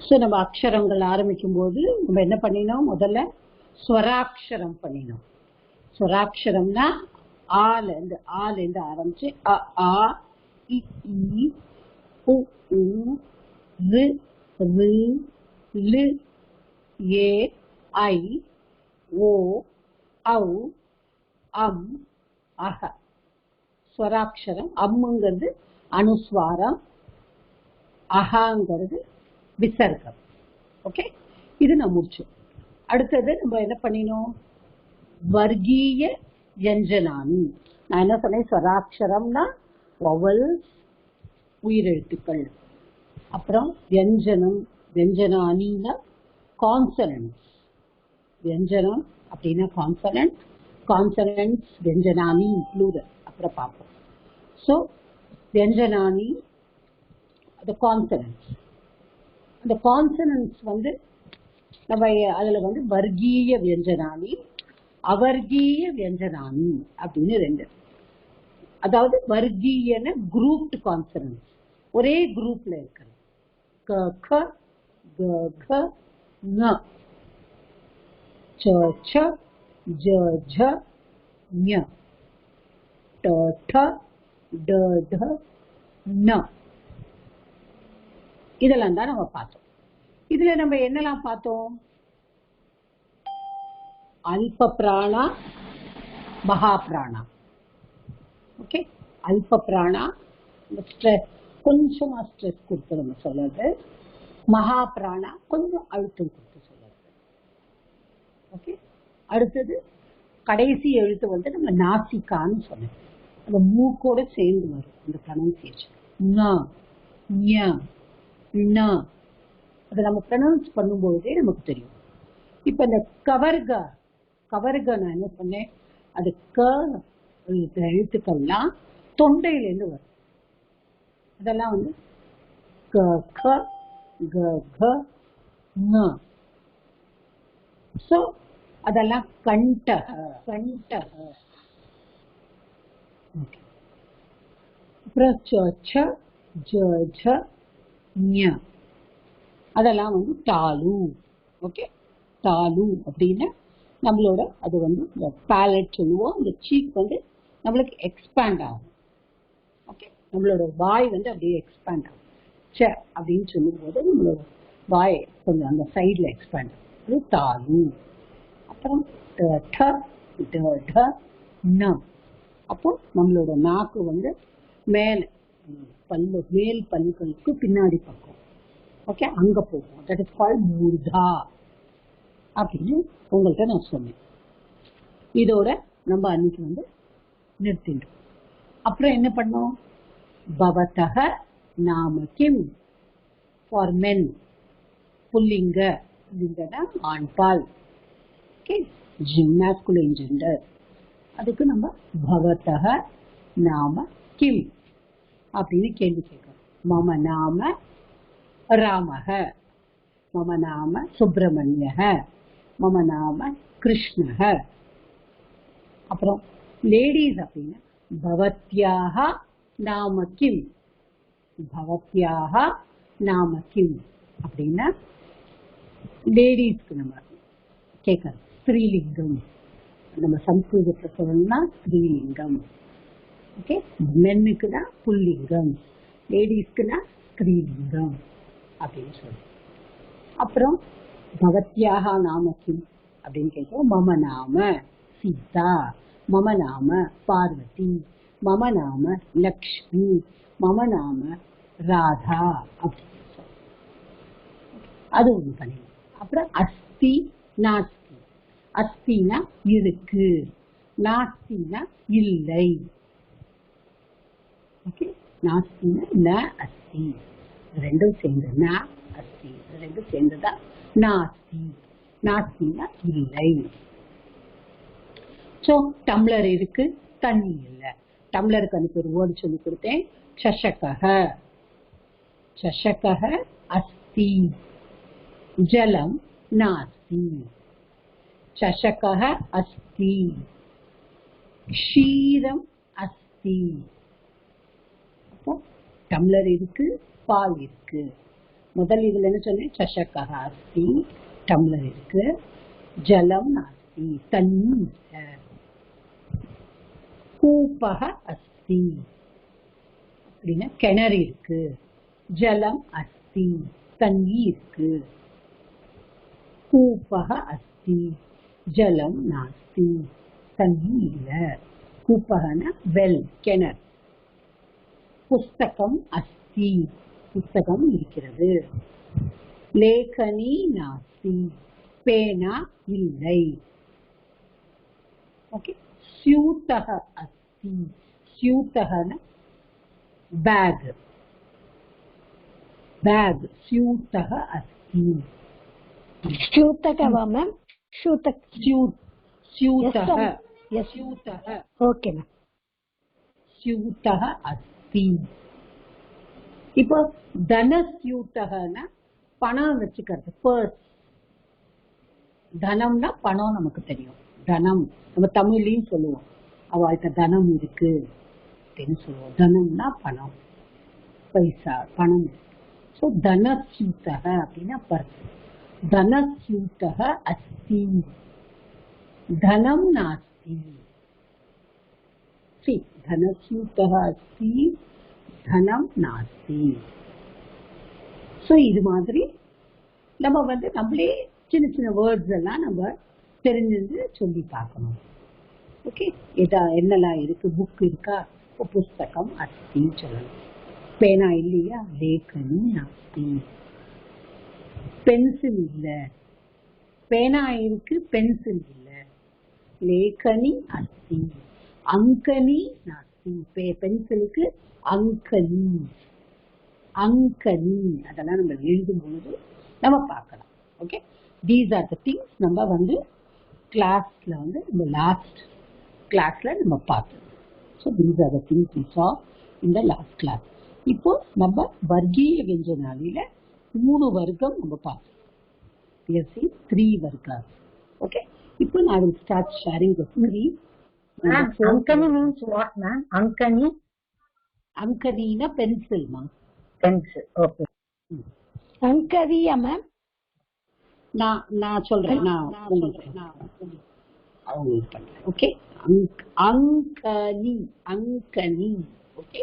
So நம்ம அக்ஷரங்கள் ஆரம்பிக்கும் போது நம்ம என்ன பண்ணினோம்? முதல்ல ஸ்வராட்சரம் பண்ணினோம். ஸ்வராட்சரம்னா ஆலேருந்து ஆரம்பிச்சு அ ஆ இ ஈ உ ஊ ரு ரு லு ஏ ஐ ஓ ஔ அம் அஹ. ஸ்வராட்சரம். அம்முங்கிறது அனுஸ்வாரம், அஹாங்கிறது விசர்க்கம். ஓகே, இது நம்ம முடிச்சோம். அடுத்தது நம்ம என்ன பண்ணினோம்? வர்க்கீய வியஞ்சனானி. நான் என்ன சொன்னேன்? ஸ்வராட்சரம்னா வவல்ஸ், உயிரெழுத்துக்கள். அப்புறம் வியஞ்சனம், வியஞ்சனானின்னா கான்சனன்ட்ஸ். வியஞ்சனம் அப்படின்னா கான்சனன்ட், கான்சனன்ட்ஸ் வியஞ்சனானி ப்ளூரல். அப்புறம் பார்ப்போம். ஸோ வியஞ்சனானி the consonants. அந்த கான்சனன்ட்ஸ் நம்ம அதுல வர்க்கீய வியஞ்சனானி, அவர்கீய வியஞ்சனானி அப்படின்னு ரெண்டு. அதாவது வர்க்கீயன குரூப்டு கான்சனன்ட்ஸ், ஒரே குரூப்ல இருக்கிறது. க க க க ங ச ச ஜ ஜ ஞ ட ட ட ட ந. இதெல்லாம் தான் நம்ம பார்த்தோம். இதுல நம்ம என்னெல்லாம் பார்த்தோம்? அல்ப பிராணா, மகா பிராணா. ஓகே, அல்ப பிராணா கொஞ்சமா ஸ்ட்ரெஸ் கொடுத்து நம்ம சொல்றது, மகா பிராணா கொஞ்சம் அழுத்தம் கொடுத்து சொல்றது. ஓகே, அடுத்தது கடைசி எழுத்து நம்ம நாசிகான்னு சொன்னோம். நம்ம மூக்கோட சேர்ந்து வரும் இந்த ப்ரொனன்சியேஷன். அதை நம்ம ப்ரொனவுன்ஸ் பண்ணும்போதே நமக்கு தெரியும். இப்ப இந்த கவர்க நான் என்ன சொன்னேன்? அது க எழுத்துக்கள்லாம் தொண்டையிலேருந்து வரும். அதெல்லாம் க க க க ங. சோ அதெல்லாம் கண்டக கண்டக. அப்புறம் ச ச ஜ ஜ ஞ. அதெல்லாம் தாலு. ஓகே, தாலு அப்படின்னா நம்மளோட அது பேலட் சொல்லுவோம். அந்த சீக் நம்மளுக்கு எக்ஸ்பேண்ட் ஆகும். ஓகே, நம்மளோட வாய் அப்படியே எக்ஸ்பேண்ட் ஆகும். ச அப்படின்னு சொல்லும் போது நம்மளோட வாய் கொஞ்சம் அந்த சைட்ல எக்ஸ்பேண்ட் ஆகும். அது தாலு. அப்புறம் அப்போ நம்மளோட நாக்கு மேல பல்லு, மேல் பல்லுகளுக்கு பின்னாடி பக்கம். ஓகே, அங்க போகும். தட் இஸ் கால்ட் மூர்தா அப்படின்னு உங்கள்கிட்ட நான் சொன்னேன். இதோட நம்ம அன்னைக்கு நிறுத்திட்டோம். அப்புறம் என்ன பண்ணோம்? பவதக நாம கிம் ஃபார் மென், புல்லிங்க. புல்லிங்கனா ஆண்பால். Okay, masculine gender. அதுக்கு நம்ம பவதக நாம கிம் அப்படின்னு கேள்வி கேட்கிறோம். மம நாம ராமஹ, மம நாம சுப்பிரமணியஹ, மம நாம கிருஷ்ணஹ. அப்புறம் லேடிஸ் அப்படின்னா பவத்யாக நாம கிம், பவத்யாக நாம கிம் அப்படின்னா லேடிஸ்க்கு நம்ம கேட்கறது. ஸ்ரீலிங்கம் நம்ம சம்ஸ்கிருதத்தை சொல்லணும்னா ஸ்ரீலிங்கம். ஓகே, மென்னுக்குன்னா புல்லிங்கம், லேடிஸ்க்குன்னா ஸ்ரீலிங்கம் அப்படின்னு சொல்லுவோம். அப்புறம் பவத்யாக நாம கிம் அப்படின்னு கேட்கிறோம். மம நாம சீதா, மம நாம பார்வதி, மம நாம லக்ஷ்மி, மம நாம ராதா அப்படின்னு சொல்லுவோம். அது ஒண்ணு பண்ணிடுவோம். அப்புறம் அஸ்தி நாஸ்தி. அஸ்தினா இருக்கு, நாஸ்தினா இல்லை. ஓகே, நாஸ்தினா ந அஸ்தி. ரெண்டும் சேர்ந்து ந அஸ்தி, ரெண்டும் சேர்ந்துதான் நாஸ்தி. நாஸ்தினா இல்லை. சோ டம்ளர் இருக்கு, தண்ணி இல்லை. டம்ளருக்கு அன்னைக்கு ஒரு வேர்டு சொல்லி கொடுத்தேன், சஷகஹ. சஷகஹ அஸ்தி, ஜலம் நாஸ்தி. சஷகஹ அஸ்தி, க்ஷீரம் அஸ்தி. அப்போ டம்ளர் இருக்கு, பால் இருக்கு. முதல் இதுல என்ன சொன்னேன், சஷகः अस्ति, டம்ளர் இருக்கு. ஜலம் நாஸ்தி, தண்ணி இல்ல. கூபः अस्ति அப்படின்னா கிணறு இருக்கு. ஜலம் அஸ்தி, தண்ணி இருக்கு. கூபः अस्ति, ஜலம் நாஸ்தி, தண்ணி இல்ல. கூபகனா வெல், கிணறு. புஸ்தகம் அஸ்தி, புஸ்தகம் இருக்கிறது. லேகனி நாஸ்தி, பேனா இல்லை. ஓகே. ஸ்யூதः अस्ति, ஸ்யூதகனா பேக், பேக். ஸ்யூதः अस्ति. ஸ்யூதக வா மேம்? ஸ்யூதக் स्यूतः, स्यूतः. Okay ma'am. स्यूतः अस्ति. இப்போ தனஸ்யூதகனா பணம் வச்சுக்கிறது, பர்ஸ். தனம்னா பணம் நமக்கு தெரியும். தனம் நம்ம தமிழ்லையும் சொல்லுவோம், அவள்கிட்ட தனம் இருக்கு அப்படின்னு சொல்லுவோம். தனம்னா பணம், பைசா, பணம். ஸோ தனஸ்யூதக அப்படின்னா பர்ஸ். தனஸ்யூதக அஸ்தி, தனம் நாஸ்தி. சி, தனஸ்யூதக அஸ்தி, தனம் நாஸ்தி. ஸோ இது மாதிரி நம்ம வந்து நம்மளே சின்ன சின்ன வேர்ட்ஸ் எல்லாம் நம்ம தெரிஞ்சு சொல்லி பார்க்கணும். ஓகே. என்னெல்லாம் இருக்கு, புக் இருக்கா, புஸ்தகம் அஸ்தின்னு சொல்லணும். பேனா இல்லையா, லேகனி நாஸ்தி. பென்சில் இல்ல, பேனா இருக்கு, பென்சில் இல்ல. லேகனி அஸ்தி. அங்கனி நாஸ்தி, பென்சிலுக்கு அங்கனி, அங்கனி. அதெல்லாம் நம்ம எழுதும் பொழுது நம்ம பார்க்கலாம். Okay. These are the things நம்ம வந்து கிளாஸ்ல வந்து இந்த லாஸ்ட் கிளாஸ்ல நம்ம பார்த்தோம். So these are the things we saw in the last class. இப்போ நம்ம வர்க்கீய வியஞ்சனாலியில 3 வர்க்கம் நம்ம பார்த்தோம். We have seen 3 vargas. Okay. இப்போ I will start sharing the screen. Ma'am, Ankani means what, ma'am? Ankani? Ankani na pencil, ma'am. Pencil. Okay. Ankariya, ma'am? நான் சொல்றேன். Okay. அங்கனி, அங்கனி. Okay.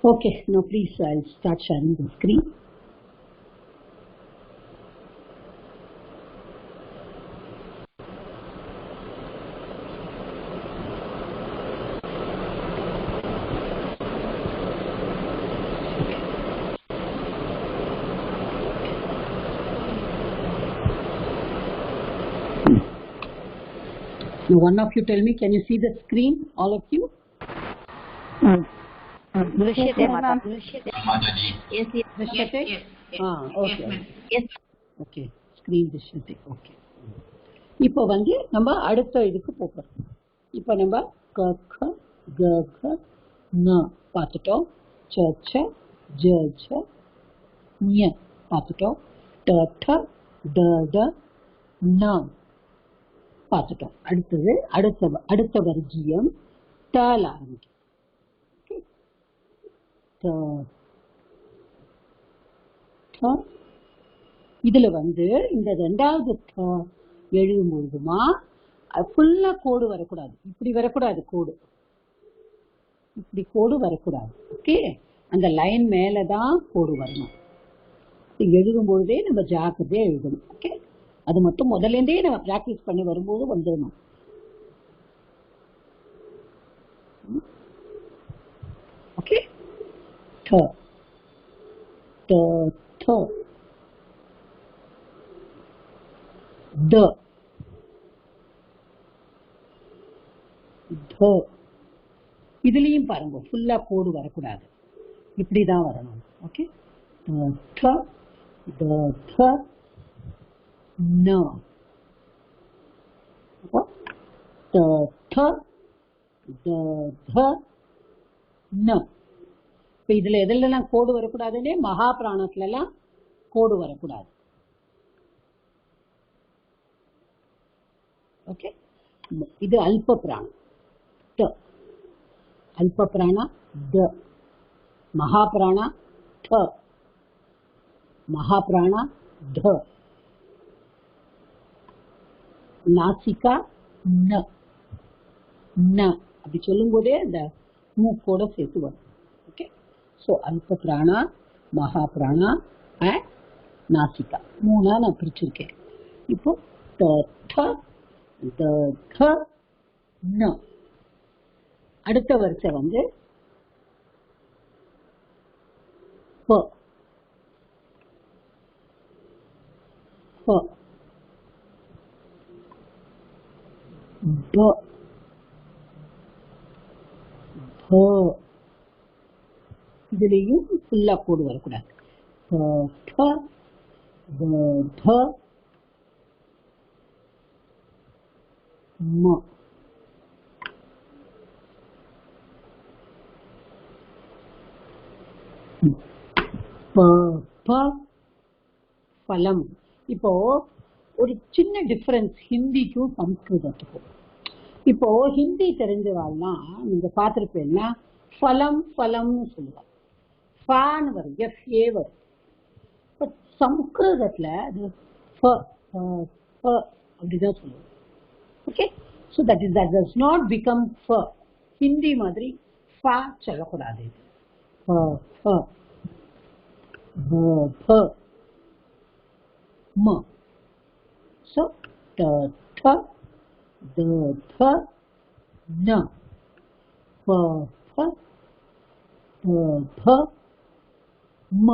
Okay. Now please I'll start sharing the screen. Now one of you tell me, can you see the screen, all of you? Drishyate, ma'am. Yes. Okay. Yes. Okay. Screen drishyate. Okay. இப்போ வந்து நம்ம அடுத்த இதுக்கு போறோம். இப்போ நம்ம க க க க ந பார்த்துட்டோம். ச ச ஜ ஜ ஞ பார்த்துட்டோம். ட ட ட ட ந பார்த்துட்டோம். அடுத்தது அடுத்த வர்க்கீயம் தால ஆரம்பிக்கும். இதுல வந்து இந்த 2வது எழுதும் பொழுதுமா ஃபுல்லா கோடு வரக்கூடாது, இப்படி வரக்கூடாது, கோடு இப்படி கோடு வரக்கூடாது. ஓகே. அந்த லைன் மேலதான் கோடு வரணும். எழுதும் பொழுதே நம்ம ஜாக்கிரதையா எழுதணும். ஓகே. அது மட்டும் முதல்ல இருந்தே நம்ம பிராக்டிஸ் பண்ணி வரும்போது வந்துடணும். ஓகே. த த த த த. இதுலயும் பாருங்க, ஃபுல்லா கோடு வரக்கூடாது, இப்படிதான் வரணும். ஓகே. த த த ந த த த த ந. இப்ப இதுல எதுலாம் கோடு வரக்கூடாதுன்னே மகா பிராணத்துல எல்லாம் கோடு வரக்கூடாது. ஓகே. இது அல்ப பிராணம் த, அல்ப பிராணா த, மகா பிராணா थ, महाप्राणा ध, नासिका न, न அப்படி சொல்லும் போதே அந்த மூக்கோட சேர்த்து வரும். ஓகே, ஸோ அல்ப பிராணா, மகா பிராணா அண்ட் நாசிகா மூணா நான் பிரிச்சிருக்கேன். இப்போ த த த த ந. அடுத்த வரிசை வந்து ப ப ப ப. இதுலேயும் ஃபுல்லா கோடு வரக்கூடாது. ப ப ப ப ம. ப ப பலம். இப்போ ஒரு சின்ன டிஃபரன்ஸ் ஹிந்திக்கும் சம்ஸ்கிருதத்துக்கும். இப்போ ஹிந்தி தெரிஞ்சவாள்னா நீங்க பார்த்துருப்பீங்கன்னா ஃபலம் ஃபலம்னு சொல்லுவாங்க, ஃபான்னு வரும், எஃப்ஏ வரும். பட் சம்ஸ்கிருதத்துல அது ஃப ஃப அப்படிதான் சொல்லுவோம். Okay, so that does not become ஃப. ஹிந்தி மாதிரி ஃபா சொல்லக்கூடாது. ஃப ஃப ப ப ம. ஸோ த த த த ந, ப ப ப ப ம.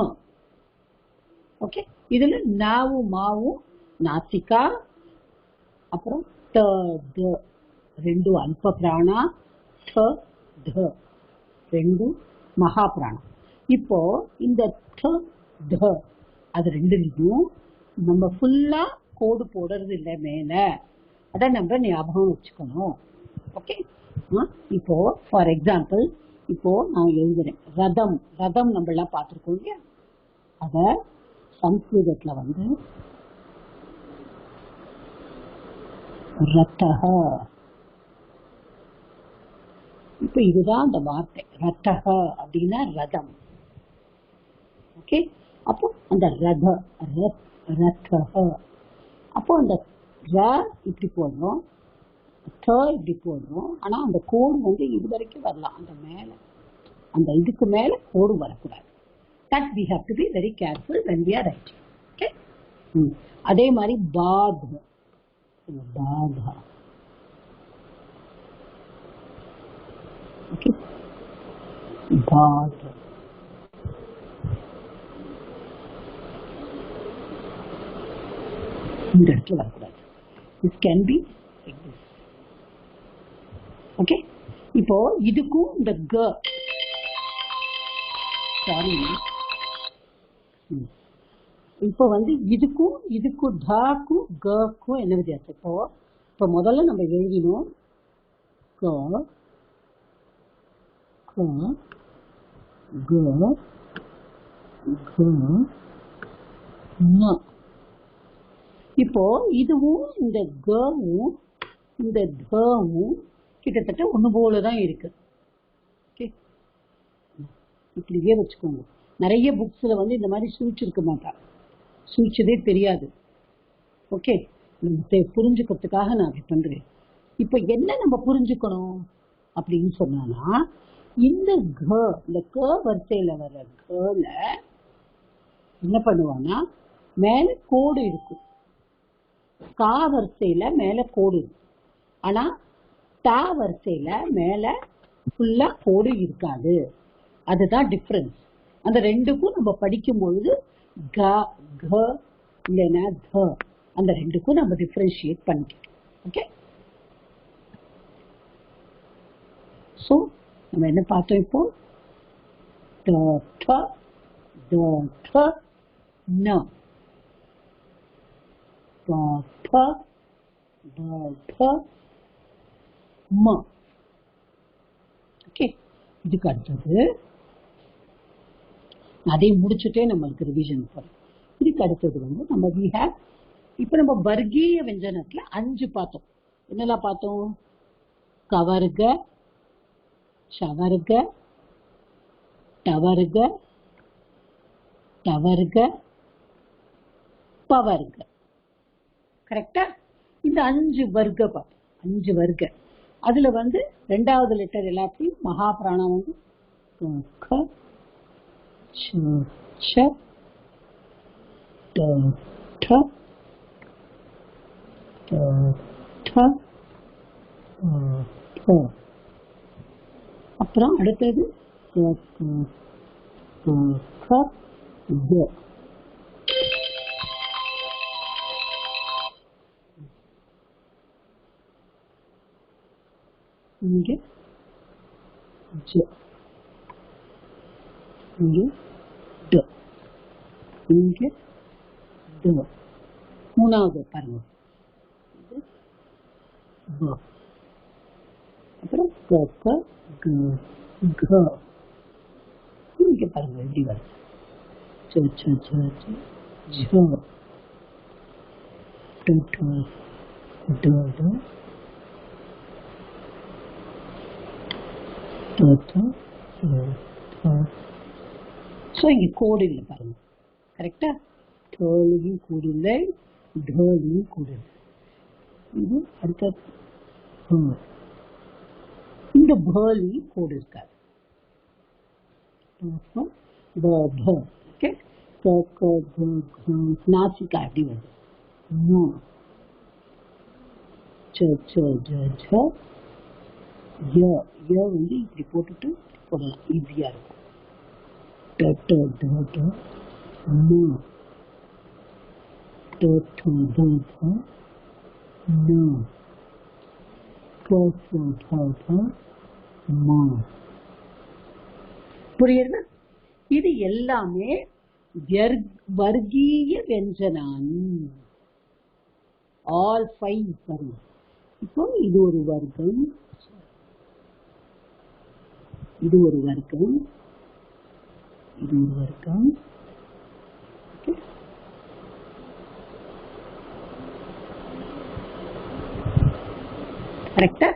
ஓகே, இதுல நாவும் மாவும் நாசிகா, அப்புறம் த த ரெண்டு அல்ப பிராணா, த த ரெண்டு மகா பிராணம். இப்போ இந்த த த அது ரெண்டுலையும் நம்ம ஃபுல்லா கோடு போடுறது இல்லை மேல, அதை நம்ம ஞாபகம் வச்சுக்கணும். ஓகே, இப்போ ஃபார் எக்ஸாம்பிள் இப்போ நான் எழுதுறேன் ரதம். ரதம் நம்ம எல்லாம் பார்த்துருக்கோம் இல்லையா, அத சம்ஸ்கிருதத்துல வந்து ரத்தஹ. இப்ப இதுதான் அந்த வார்த்தை ரத்தஹ அப்படின்னா ரதம். ஓகே, அப்போ அந்த ரத ரத்தஹ, அப்போ அந்த ர இப்படி போடுறோம், த இப்படி போடுறோம். ஆனா அந்த கோடு வந்து இது வரைக்கும் வரலாம், அந்த மேல அந்த இதுக்கு மேல கோடு வரக்கூடாது. That we have to be very careful when we are writing. Okay, அதே மாதிரி பாத் பாதா. ஓகே, பாத் இந்த இடத்துல வரக்கூடாது. This can be like this. Okay, இப்போ இதுக்கும் இந்த க, சாரி, இப்போ வந்து இதுக்கும் தாக்கும் கக்கும் என்ன வித்தியாசம்? இப்போ முதல்ல நம்ம எழுதினோம் க க க க ந. இப்போ இதுவும் இந்த கவும் இந்த தவும் கிட்டத்தட்ட ஒண்ணு போலதான் இருக்கு. ஓகே, இப்படியே வச்சுக்கோங்க. நிறைய புக்ஸ்ல வந்து இந்த மாதிரி சூழ்ச்சிருக்க மாட்டாங்க, சூழ்ச்சதே தெரியாது. ஓகே, புரிஞ்சுக்கிறதுக்காக நான் அப்படி பண்றேன். இப்ப என்ன நம்ம புரிஞ்சுக்கணும் அப்படின்னு சொன்னா, இந்த க, இந்த க வரிசையில வர்ற கல என்ன பண்ணுவான்னா மேல கோடு இருக்கும், கா வரிசையில மேல கோடு இருக்கும். ஆனா டா வரிசையில மேல ஃபுல்லா கோடு இருக்காது. அதுதான் டிஃபரன்ஸ். அந்த ரெண்டுக்கும் நம்ம படிக்கும் பொழுது க க இல்லைன்னா த, அந்த ரெண்டுக்கும் நம்ம டிஃபரன்ஷியேட் பண்ணிக்கலாம். ஓகே, ஸோ நம்ம என்ன பார்த்தோம் இப்போ? த த த த ந, த த த த ம. ஓகே, இதுக்கு அடுத்தது அதை முடிச்சுட்டே நம்மளுக்கு ரிவிஷன் போறோம். இதுக்கு அடுத்தது வந்து நம்ம இப்ப நம்ம வர்க்கீய விஞ்சனத்துல 5 பார்த்தோம். என்னெல்லாம் பார்த்தோம்? கவர்க, ஷவர்க, டவர்க, டவர்க பவர்க. கரெக்டா? இந்த 5 வர்க்க பார்த்தோம். 5 வர்க்க. அதுல வந்து ரெண்டாவது லெட்டர் எல்லாத்தையும் மகா பிராணம் வந்து க ச ச ட ட ட ட ட. அப்புறம் அடுத்தது க க க க க. இங்க ஜ, இங்க ட, இங்க ட. மூணாவது பாருங்க, இது ப. அப்புறம் க க க க. இங்க பாருங்க எப்படி வருது, ச ச ச ச ஜ ட ட ட ட ட ட ட ட. ஸோ இங்கே கோடு இல்லை பாருங்க. கரெக்டா? டோலையும் கோடு இல்லை, டோலையும் கோடு இல்லை. இது அடுத்த இந்த பேர்லையும் கோடு இருக்காது. ஓகே, நாசிக்கா எப்படி வருது, வந்து இப்படி போட்டுட்டு போடலாம், ஈஸியா இருக்கும். புரியுது? இது எல்லாமே வர்க்கீய வெஞ்சனானி. ஆல் 5 வரும். இப்போ இது ஒரு வர்க்கம், இது ஒரு வர்க்கம், இது ஒரு வர்க்கம். கரெக்டா?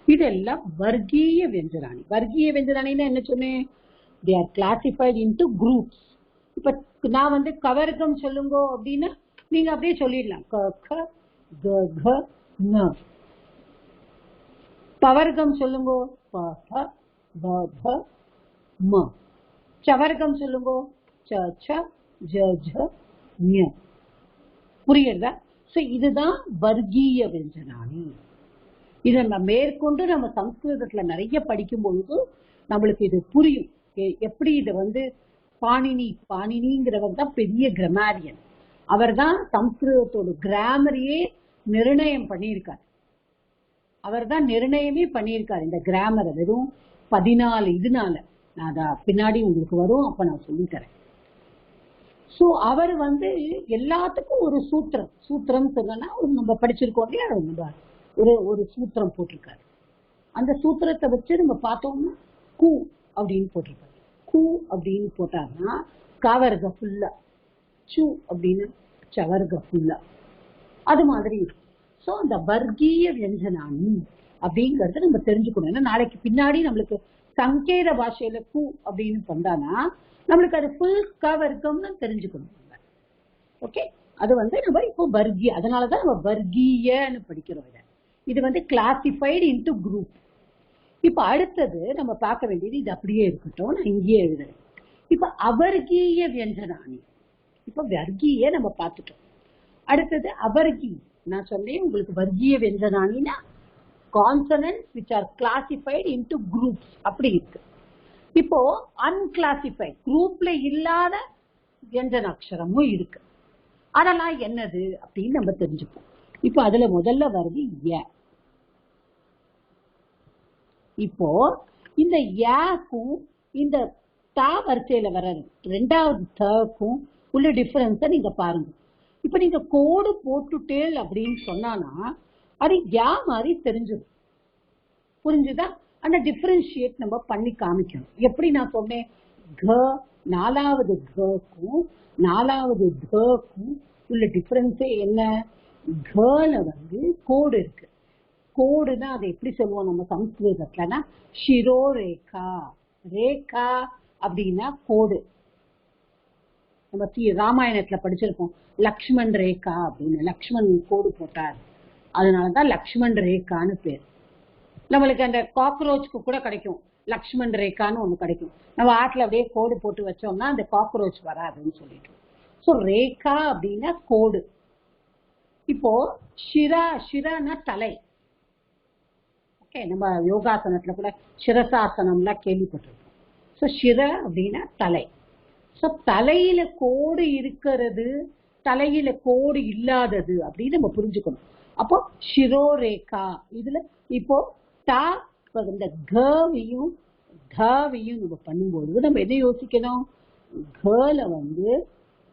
இதெல்லாம் வர்க்கீய வெஞ்சனானி. வர்க்கீய வெஞ்சனானின்னா என்ன சொன்னேன்? they are classified into groups. இப்ப நான் வந்து கவர்க்கம் சொல்லுங்க அப்படின்னா நீங்க அப்படியே சொல்லிடலாம், க க க க ந. பவர்க்கம் சொல்லுங்க, ப ப ப ப ம. சவர்க்கம் சொல்லுங்க, ச ச ஜ ஜ ஞ. புரியுறதா? சோ இதுதான் வர்க்கீய வெஞ்சனானி. இதை நம்ம மேற்கொண்டு நம்ம சம்ஸ்கிருதத்துல நிறைய படிக்கும் பொழுது நம்மளுக்கு இது புரியும். எப்படி இதை வந்து பாணினிங்கிறவர் தான் பெரிய கிராமரியன். அவர் தான் சம்ஸ்கிருதத்தோட கிராமரையே நிர்ணயம் பண்ணியிருக்கார். அவர் தான் நிர்ணயமே பண்ணியிருக்காரு இந்த கிராமரை. வெறும் 14 இதனால நான் அதை பின்னாடி உங்களுக்கு வரும், அப்ப நான் சொல்லித்தரேன். சோ அவர் வந்து எல்லாத்துக்கும் ஒரு சூத்திரம் சொன்னா நம்ம படிச்சிருக்கோம் இல்லையா, ஒரு சூத்திரம் போட்டிருக்காரு. அந்த சூத்திரத்தை வச்சு நம்ம பார்த்தோம்னா கு அப்படின்னு போட்டிருக்காரு. கு அப்படின்னு போட்டாருன்னா கவர்க ஃபுல்லா, சு அப்படின்னு சவர்க ஃபுல்லா, அது மாதிரி. சோ அந்த வர்க்கீய வியஞ்சனானி அப்படிங்கறத நம்ம தெரிஞ்சுக்கணும். ஏன்னா நாளைக்கு பின்னாடி நம்மளுக்கு சங்கேத பாஷையில கு அப்படின்னு சொன்னானா நம்மளுக்கு அது ஃபுல் கவர்க்கம்னு தெரிஞ்சுக்கணும். ஓகே, அது வந்து நம்ம இப்போ வர்க்கீய, அதனாலதான் நம்ம வர்க்கீயன்னு படிக்கிறோம். இது வந்து கிளாசிஃபைடு இன்டு குரூப். இப்ப அடுத்தது நம்ம பார்க்க வேண்டியது, இது அப்படியே இருக்கட்டும், நான் இங்கேயே எழுதுறேன். இப்ப அவர்கீய வியஞ்சனானி. இப்ப வர்க்கீய நம்ம பார்த்துட்டோம். அடுத்தது அவர்கீ. நான் சொன்னேன் உங்களுக்கு வர்க்கீய வியஞ்சனானினா consonants which are classified into groups அப்படி இருக்கு. இப்போ அன்கிளாசிஃபைட் குரூப்ல இல்லாத வியஞ்சனாட்சரமும் இருக்கு. அதெல்லாம் என்னது அப்படின்னு நம்ம தெரிஞ்சுப்போம். இப்போ அதுல முதல்ல வருது ய. இப்போ இந்த யாக்கும் இந்த தா வரிசையில வர ரெண்டாவது தக்கும் உள்ள டிஃபரன்ஸை நீங்க பாருங்க. இப்ப நீங்க கோடு போட்டுட்டேல் அப்படின்னு சொன்னானா அது யா மாதிரி தெரிஞ்சிடும். புரிஞ்சுதா? அந்த டிஃபரன்ஷியேட் நம்ம பண்ணி காமிக்கணும். எப்படி நான் சொன்னேன், க நாலாவது கும் நாலாவது க்கும் உள்ள டிஃபரன்ஸே என்ன? கல வந்து கோடு இருக்கு. கோடுனா அதை எப்படி சொல்லுவோம் நம்ம சம்ஸ்கிருதத்துலனா ஷிரோ ரேகா. ரேகா அப்படின்னா கோடு. நம்ம ராமாயணத்துல படிச்சிருப்போம் லக்ஷ்மண் ரேகா அப்படின்னு. லக்ஷ்மண் கோடு போட்டார், அதனாலதான் லக்ஷ்மண் ரேகான்னு பேர். நம்மளுக்கு அந்த காக்ரோச்சுக்கு கூட கிடைக்கும் லக்ஷ்மண் ரேகான்னு ஒண்ணு கிடைக்கும். நம்ம ஆட்டுல அப்படியே கோடு போட்டு வச்சோம்னா அந்த காக்ரோச் வராதுன்னு சொல்லிட்டு. ஸோ ரேகா அப்படின்னா கோடு. இப்போ ஷிரானா தலை. ஓகே, நம்ம யோகாசனத்துல கூட சிரசாசனம்லாம் கேள்விப்பட்டிருக்கோம். ஸோ ஷிர அப்படின்னா தலை. ஸோ தலையில கோடு இருக்கிறது, தலையில கோடு இல்லாதது அப்படின்னு நம்ம புரிஞ்சுக்கணும். அப்போ ஷிரோரேகா இதுல இப்போ தா இந்த கவையும் தாவையும் நம்ம பண்ணும்போது நம்ம எதை யோசிக்கணும்? கல வந்து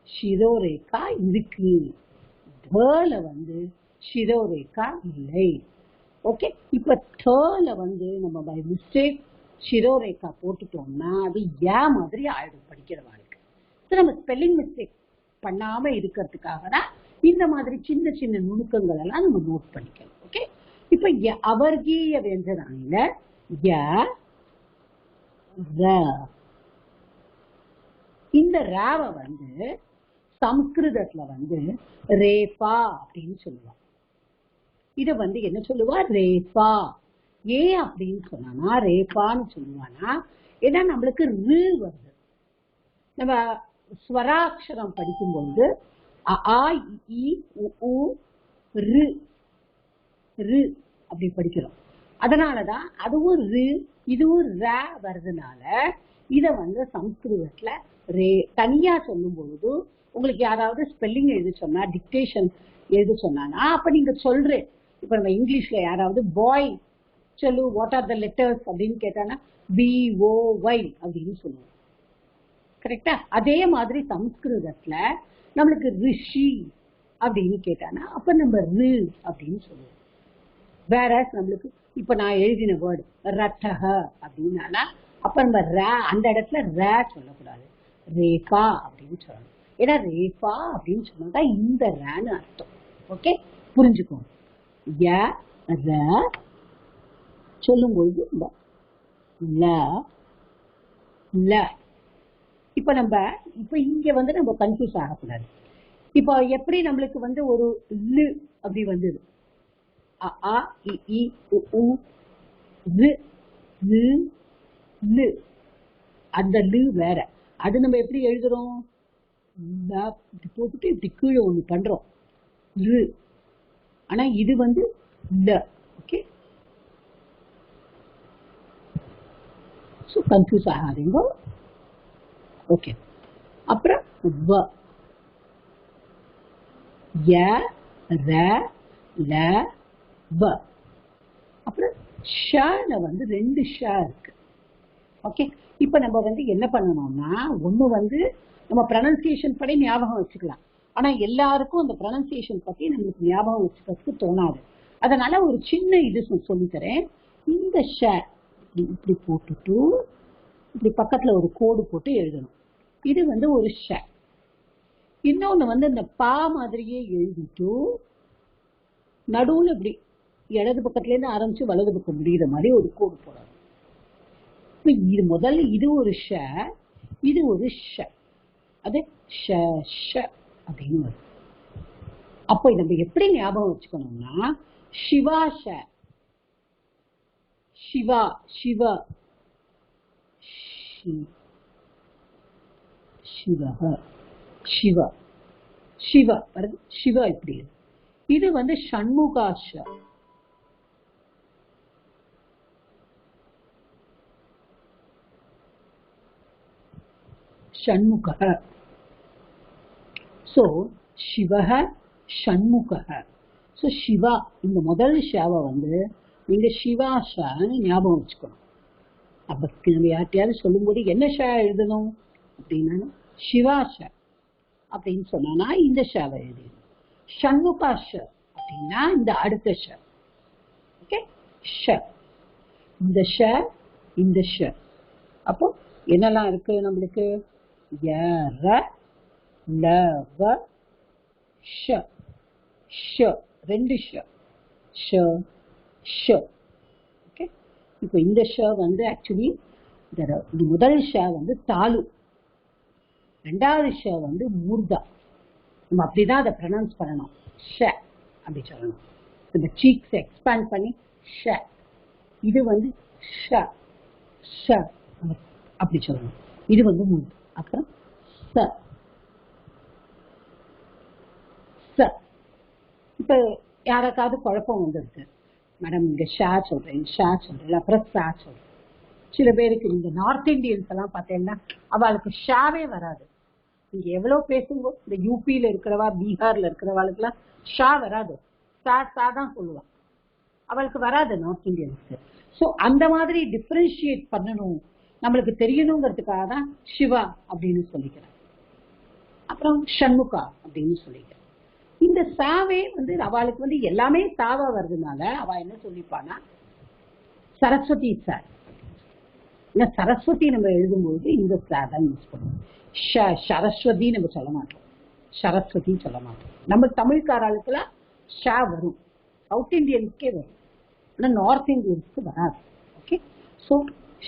ஷிரோரேகா இருக்கு, கல வந்து ஷிரோரேகா இல்லை. ஓகே, இப்ப தல வந்து நம்ம பை மிஸ்டேக் ஷிரோரேகா போட்டுட்டோம்னா அது ஏன் மாதிரி ஆயிடும் படிக்கிற வாழ்க்கை. நம்ம ஸ்பெல்லிங் மிஸ்டேக் பண்ணாம இருக்கிறதுக்காக தான் இந்த மாதிரி சின்ன சின்ன நுணுக்கங்கள் எல்லாம் நம்ம நோட் பண்ணிக்கணும். ஓகே, இப்ப அவர்கீய வியஞ்சனால இந்த ராவை வந்து சம்ஸ்கிருதத்துல வந்து ரேபா அப்படின்னு சொல்லுவாங்க. இத வந்து என்ன சொல்லுவா? ரேபா. ஏன் அப்படின்னு சொன்னா ரேபான்னு சொல்லுவானா, ஏன்னா நம்மளுக்கு ரு வருது. நம்ம ஸ்வராட்சரம் படிக்கும்போது அ இ உ ரு ரு அப்படி படிக்கிறோம். அதனாலதான் அதுவும் ரு இதுவும் ர வருதுனால இத வந்து சம்ஸ்கிருதத்துல ரே தனியா சொல்லும் பொழுது உங்களுக்கு யாராவது ஸ்பெல்லிங் எழுத சொன்னா, டிக்டேஷன் எழுத சொன்னானா அப்ப நீங்க சொல்றேன். இப்ப நம்ம இங்கிலீஷ்ல யாராவது பாய் சொல்லு வாட் ஆர் த லெட்டர்ஸ் அப்படின்னு கேட்டானா BOY அப்படின்னு சொல்லுவோம். கரெக்டா? அதே மாதிரி சம்ஸ்கிருதத்துல நம்மளுக்கு ரிஷி அப்படின்னு கேட்டானா அப்ப நம்ம ரு அப்படின்னு சொல்லுவோம். வேற நம்மளுக்கு இப்ப நான் எழுதின வேர்டு ரத்தக அப்படின்னா அப்ப நம்ம அந்த இடத்துல சொல்லக்கூடாது, ரேகா அப்படின்னு சொல்லணும். ஏன்னா ரேகா அப்படின்னு சொன்னாதான் இந்த ரேன்னு அர்த்தம். ஓகே, புரிஞ்சுக்கோங்க. சொல்லும்போது இப்ப நம்ம இங்க வந்து நம்ம கன்ஃபியூஸ் ஆகக்கூடாது. இப்போ எப்படி நம்மளுக்கு வந்து ஒரு லு அப்படி வந்தது, அ இ உ ரு லு, அந்த லு வேற. அது நம்ம எப்படி எழுதுறோம்? இப்படி போட்டுட்டு இப்படி கீழே ஒண்ணு பண்றோம் ரு. ஆனா இது வந்து ல. ஓகே, கன்ஃபியூஸ் ஆகாதீங்க. ஓகே, அப்புறம் வ ய ர ல வ. அப்புறம் ஷல வந்து 2 ஷ இருக்கு. ஓகே, இப்ப நம்ம வந்து என்ன பண்ணணும்னா ஒண்ணு வந்து நம்ம ப்ரொனன்சியேஷன் படி ஞாபகம் வச்சுக்கலாம். ஆனா எல்லாருக்கும் அந்த ப்ரொனன்சியேஷன் பத்தி நம்மளுக்கு ஞாபகம் வச்சுக்கிறதுக்கு தோணாது. அதனால ஒரு சின்ன இது சொல்லித்தரேன். இந்த ஷ இப்படி போட்டுட்டு இப்படி பக்கத்துல ஒரு கோடு போட்டு எழுதணும். இது வந்து ஒரு ஷ. இன்னொன்னு வந்து இந்த பா மாதிரியே எழுதிட்டு நடுவுல இப்படி இடது பக்கத்துல இருந்து ஆரம்பிச்சு வலது பக்கம் முடிகிற மாதிரி ஒரு கோடு போடணும். இது முதல்ல இது ஒரு ஷ, இது ஒரு ஷ, அது ஷ ஷ அப்படின்னு வரும். அப்போ நம்ம எப்படி ஞாபகம் வச்சுக்கணும்னா சிவா ஷ, சிவா சிவ சிவ சிவ சிவ வருது, சிவ இப்படி இருக்கு. இது வந்து ஷண்முகாஷ. ஷண்முக. சோ சிவஹ ஷண்முக. சோ சிவா இந்த முதல் ஷாவை வந்து நீங்க சிவாஷான்னு ஞாபகம் வச்சுக்கணும். அப்ப நம்ம யார்ட்டையாவது சொல்லும்போது என்ன ஷா எழுதணும் அப்படின்னா சிவாஷ அப்படின்னு சொன்னா இந்த ஷாவை எழுதணும். ஷண்முகாஷ அப்படின்னா இந்த அடுத்த ஷ. ஓகே, ஷ இந்த ஷ இந்த ஷ. அப்போ என்னெல்லாம் இருக்கு நம்மளுக்கு? ய ர ல வ ஷ ஷ 2 ஷ ஷ ஷ. ஓகே, இப்போ இந்த ஷ வந்து ஆக்சுவலி இந்த முதல் ஷ வந்து தாலு, ரெண்டாவது ஷ வந்து மூர்தா. நம்ம அப்படிதான் அதை ப்ரொனவுன்ஸ் பண்ணணும். ஷ அப்படி சொல்லணும். இந்த சீக்ஸ் எக்ஸ்பேண்ட் பண்ணி ஷ. இது வந்து ஷ ஷ அப்படி சொல்லணும். இது வந்து மூர்தா. அப்புறம் ச ச. இப்ப யாருக்காவது குழப்பம் வந்துருக்கு, மேடம் இங்க ஷா சொல்றேன் ஷா சொல்றேன் அப்புறம் சா சொல்றேன். சில பேருக்கு இந்த நார்த் இந்தியன்ஸ் எல்லாம் பார்த்தீங்கன்னா அவளுக்கு ஷாவே வராது. நீங்க எவ்வளவு பேசுங்க, இந்த யூபியில இருக்கிறவா பீகார்ல இருக்கிறவாளுக்குலாம் ஷா வராது, சா சா தான் சொல்லுவான். அவளுக்கு வராது நார்த் இந்தியன்ஸ்க்கு. ஸோ அந்த மாதிரி டிஃபரன்ஷியேட் பண்ணணும், நம்மளுக்கு தெரியணுங்கிறதுக்காக தான் சிவா அப்படின்னு சொல்லிக்கிறேன். அப்புறம் ஷண்முகா அப்படின்னு சொல்லிக்கிறேன். இந்த சாவே வந்து அவளுக்கு வந்து எல்லாமே சாவா வருதுனால அவ என்ன சொல்லிப்பானா சரஸ்வதி சார். சரஸ்வதி நம்ம எழுதும்போது இந்த சார் தான் யூஸ் பண்ணுவோம். சரஸ்வதி நம்ம சொல்ல மாட்டோம், சரஸ்வதி சொல்ல மாட்டோம். நம்ம தமிழ்காரர்களுக்குலாம் ஷா வரும், சவுத் இந்தியன்ஸ்க்கே வரும், ஆனா நார்த் இந்தியன்ஸ்க்கு வராது. ஓகே, ஸோ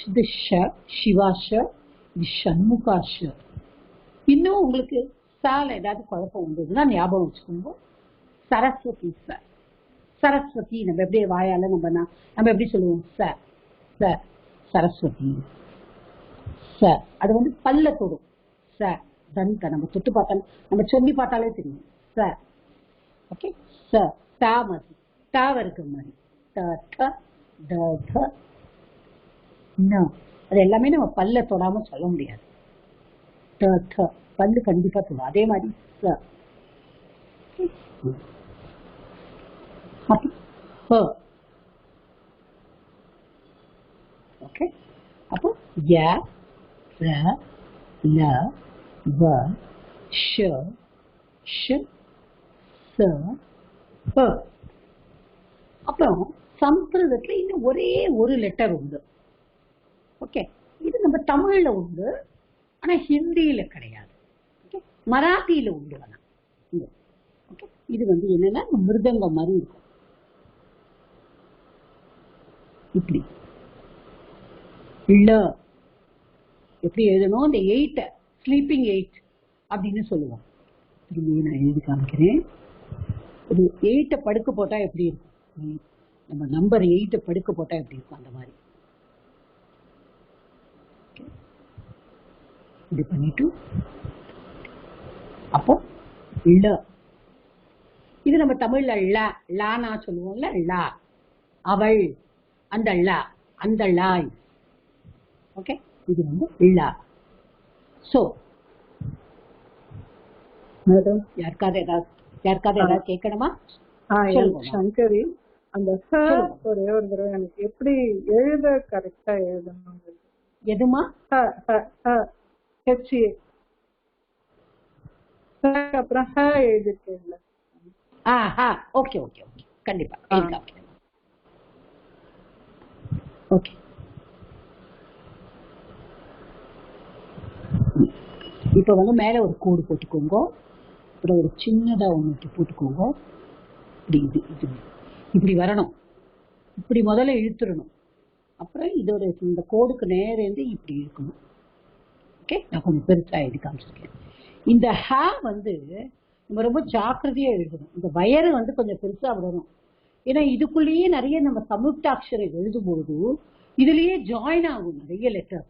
இது ஷ சிவா ஷ, இது ஷண்முகா ஷ. இன்னும் உங்களுக்கு சால ஏதாவது குழப்பம் வந்ததுன்னா ஞாபகம் வச்சுக்கோங்க, சரஸ்வதி சார். சரஸ்வதி நம்ம எப்படி வாயால நம்ம எப்படி சொல்லுவோம், ச ச சரஸ்வதி ச. அது வந்து பல்ல தொடும். ச தன்க நம்ம தொட்டு பார்த்தா நம்ம சொல்லி பார்த்தாலே தெரியும் ச. ஓகே, ச தா மாதிரி தாவ இருக்கிற மாதிரி த த த த ந. அது எல்லாமே நம்ம பல்ல தொடாம சொல்ல முடியாது. த த பல்லு கண்டிப்பா தொடும். அதே மாதிரி ச. ஓகே, அப்போ ய ர ல வ ஷ ஷ ச ப. அப்புறம் சம்ஸ்கிருதத்துல இன்னும் ஒரே ஒரு லெட்டர் உண்டு. ஓகே, இது நம்ம தமிழ்ல உண்டு, ஆனா ஹிந்தியில கிடையாது. ஓகே, மராத்தியில உண்டு. வேணா ஓகே, இது வந்து என்னன்னா மிருதங்கம் மாதிரி இருக்கும். இப்படி ல எப்படி எழுதணும், இந்த 8 ஸ்லீப்பிங் 8 அப்படின்னு சொல்லுவோம். திரும்பி நான் எழுதி காமிக்கிறேன். ஒரு 8 படுக்க போட்டா எப்படி இருக்கும், நம்ம நம்பர் 8 படுக்க போட்டா எப்படி இருக்கும் அந்த மாதிரி இது பண்ணிட்டு அப்போ ல. இது நம்ம தமிழ்ல ல லானா சொல்லுவோம்ல, லா அவள், அந்த லா அந்த லாய். ஓகே, இது வந்து லா. சோ மேடம் யாருக்காவது ஏதாவது கேட்கணுமா? சங்கரி, அந்த ஒரே ஒரு தடவை எனக்கு எப்படி எழுத கரெக்டா எழுதணும். எதுமா? ஹெச்ஏ அப்புறம் எழுதிருக்கேன்ல. ஓகே ஓகே ஓகே, கண்டிப்பா. ஓகே, இப்ப வந்து மேல ஒரு கோடு போட்டுக்கோங்க, அப்புறம் ஒரு சின்னதா ஒன்று போட்டுக்கோங்க. இப்படி இது இது இப்படி வரணும், இப்படி முதல்ல இழுத்துடணும், அப்புறம் இதோட இந்த கோடுக்கு நேரேந்து இப்படி இருக்கணும். ஓகே, நான் கொஞ்சம் பெருசா எழுதி காமிச்சிருக்கேன். இந்த ஹ வந்து நம்ம ரொம்ப ஜாக்கிரதையா எழுதணும். இந்த வயறு வந்து கொஞ்சம் பெருசா விடணும், ஏன்னா இதுக்குள்ளேயே நிறைய நம்ம சமுக்தாட்சரம் எழுதும்போது இதுலயே ஜாயின் ஆகும் நிறைய லெட்டர்.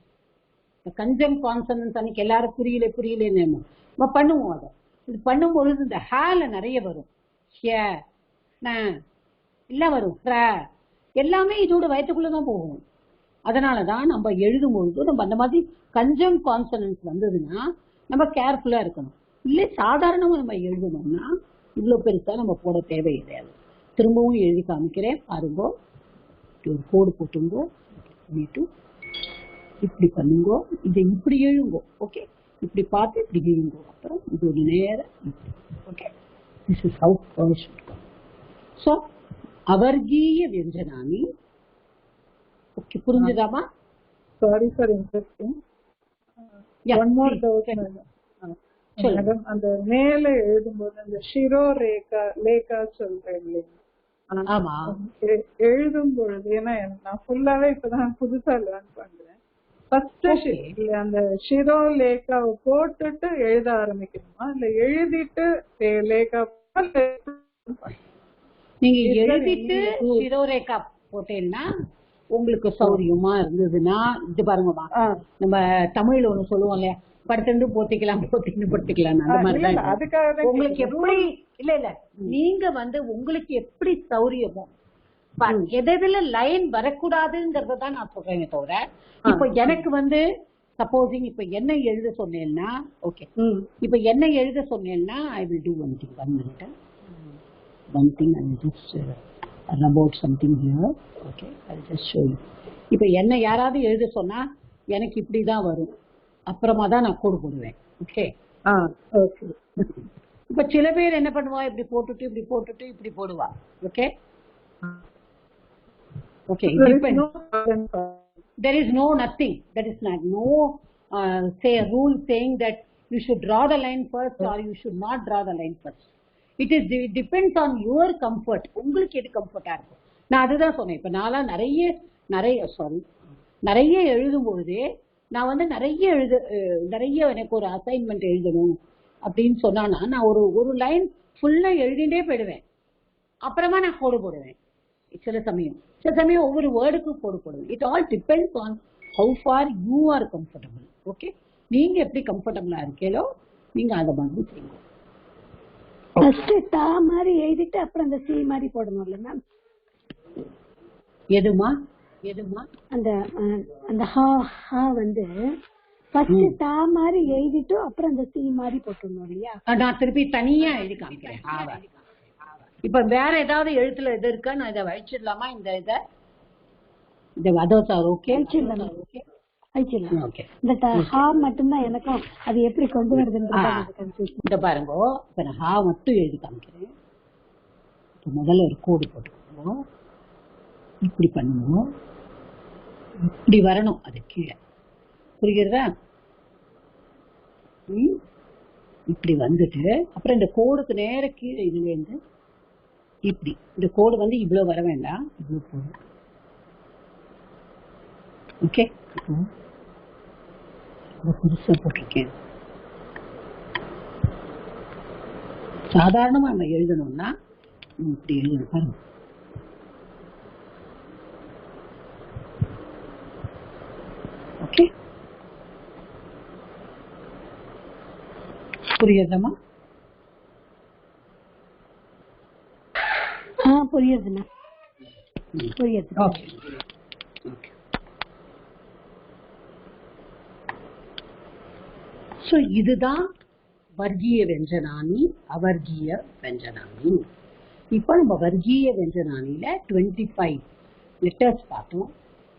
கஞ்சம் கான்சனன்ஸ் அன்னைக்கு எல்லாரும் புரியலன்னு நம்ம பண்ணுவோம். அதை இது பண்ணும்பொழுது இந்த ஹேல நிறைய வரும், எல்லாம் வரும், எல்லாமே இதோட வயத்துக்குள்ளதான் போகும். அதனாலதான் நம்ம எழுதும்பொழுது நம்ம அந்த மாதிரி கஞ்சம் கான்சனன்ஸ் வந்ததுன்னா நம்ம கேர்ஃபுல்லா இருக்கணும். இல்லை சாதாரணமா நம்ம எழுதணும்னா இவ்வளவு பெருசா நம்ம போட தேவையில்லையாது. திரும்பவும் எழுதி காமிக்கிறேன் பாருங்க. ஒரு கோடு போட்டுங்கோ, இப்படி பண்ணுங்கோ, இதை இப்படி எழுங்கோ. ஓகே, இப்படி பார்த்து இப்படி எழுங்கோ, அப்புறம் இது ஒரு நேரம். Okay, this is how first should come. So அவர்கீய வியஞ்சனானி. ஓகே, புரிஞ்சுதாமா? Sorry for interesting. One more doubt madam. அந்த மேல எழுதும்போது அந்த ஷிரோ ரேகா லேகா சொல்றேன் இல்லைங்க, எழுதும் பொழுது, ஏன்னா நான் ஃபுல்லாவே இப்பதான் புதுசா லேர்ன் பண்றேன். ஃபர்ஸ்ட் அந்த ஷிரோ லேகாவை போட்டுட்டு எழுத ஆரம்பிக்கணுமா இல்ல எழுதிட்டு லேகா? நீங்க எழுதிட்டு ஷிரோரேகா போட்டேன்னா உங்களுக்கு சௌரியமா இருந்ததுன்னா இது பாருங்கம்மா, நம்ம தமிழ்ல ஒண்ணு சொல்லுவோம் இல்லையா, படுத்துட்டு போத்திக்கலாம் போத்திக்கலாம் அந்த மாதிரிதான். அதுக்காக உங்களுக்கு எப்படி இல்ல நீங்க வந்து உங்களுக்கு எப்படி சௌரியமோ எதுல லைன் வரக்கூடாதுங்கிறதான் நான் சொல்றேனே தவிர, இப்ப எனக்கு வந்து சப்போசிங் இப்ப என்ன எழுத சொன்னேன்னா, ஓகே இப்ப என்ன எழுத சொன்னேன்னா I will do one thing, 1 minute. One thing I will just about something here. Okay, I'll just show you. இப்ப என்ன யாராவது எழுத சொன்னா எனக்கு இப்படிதான் வரும், அப்புறமா தான் நான் கோடு போடுவேன். Okay okay. இப்ப சில பேர் என்ன பண்ணுவா, இப்படி போட்டுட்டு இப்படி போடுவா. Okay okay. There is no nothing. There is no say a rule saying that you should draw the line first or you should not draw the line first. It depends on your comfort. உங்களுக்கு எது கம்ஃபர்ட்டா இருக்கும். நான் அதுதான் சொன்னேன். இப்ப நான்லாம் நிறைய எழுதும்போது நான் வந்து நிறைய எனக்கு ஒரு அசைன்மெண்ட் எழுதணும் அப்படின்னு சொன்னா நான் ஒரு லைன் ஃபுல்லா எழுதிட்டே போயிடுவேன். அப்புறமா நான் கோடு போடுவேன். சில சமயம் ஒவ்வொரு வேர்டுக்கும் கோடு போடுவேன். It all depends on how for you are comfortable. Okay, நீங்க எப்படி கம்ஃபர்டபுளா இருக்கீங்களோ நீங்க அதை மாதிரி செய்யுங்க. ஃபர்ஸ்ட் டா மாதிரி எழுதிட்டு அப்புறம் அந்த சி மாதிரி போடணும்ல மேம்? எதுமா அந்த அந்த ஹா வந்து ஃபர்ஸ்ட் டா மாதிரி எழுதிட்டு அப்புறம் அந்த சி மாதிரி போட்டுடணும் இல்லையா? நான் திருப்பி தனியா எழுதி காமிக்கிறேன். இப்ப வேற ஏதாவது எழுத்துல எது இருக்கா, நான் இதை வழிச்சிடலாமா? இந்த ஓகே இந்த ஹா மட்டும்தான் எனக்கும் அது எப்படி கொண்டு வருதுன்னு இந்த பாருங்க. இப்ப நான் ஹா மட்டும் எழுதி காமிக்கிறேன். இப்ப முதல்ல ஒரு கோடு போட்டுக்கோங்க. இப்படி பண்ணுவோம், இப்படி வரணும், அது கீழே புரிகிறதா? இப்படி வந்துட்டு அப்புறம் இந்த கோடுக்கு நேர கீழே இதுல இருந்து இப்படி இந்த கோடு வந்து இவ்வளவு வர வேண்டாம், இவ்வளவு போடும். ஓகே, புதுசா போட்டிருக்கேன். சாதாரணமா நம்ம எழுதணும்னா இப்படி எழுதணும் பாருங்க. ஓகே, புரியுதமா? புரியுதுண்ணா, புரியுது. ஓகே, ஸோ இதுதான் வர்க்கீய வெஞ்சனானி, அவர்கீய வெஞ்சனானி. இப்போ நம்ம வர்க்கீய வெஞ்சனானியில 25 லெட்டர்ஸ் பார்த்தோம்.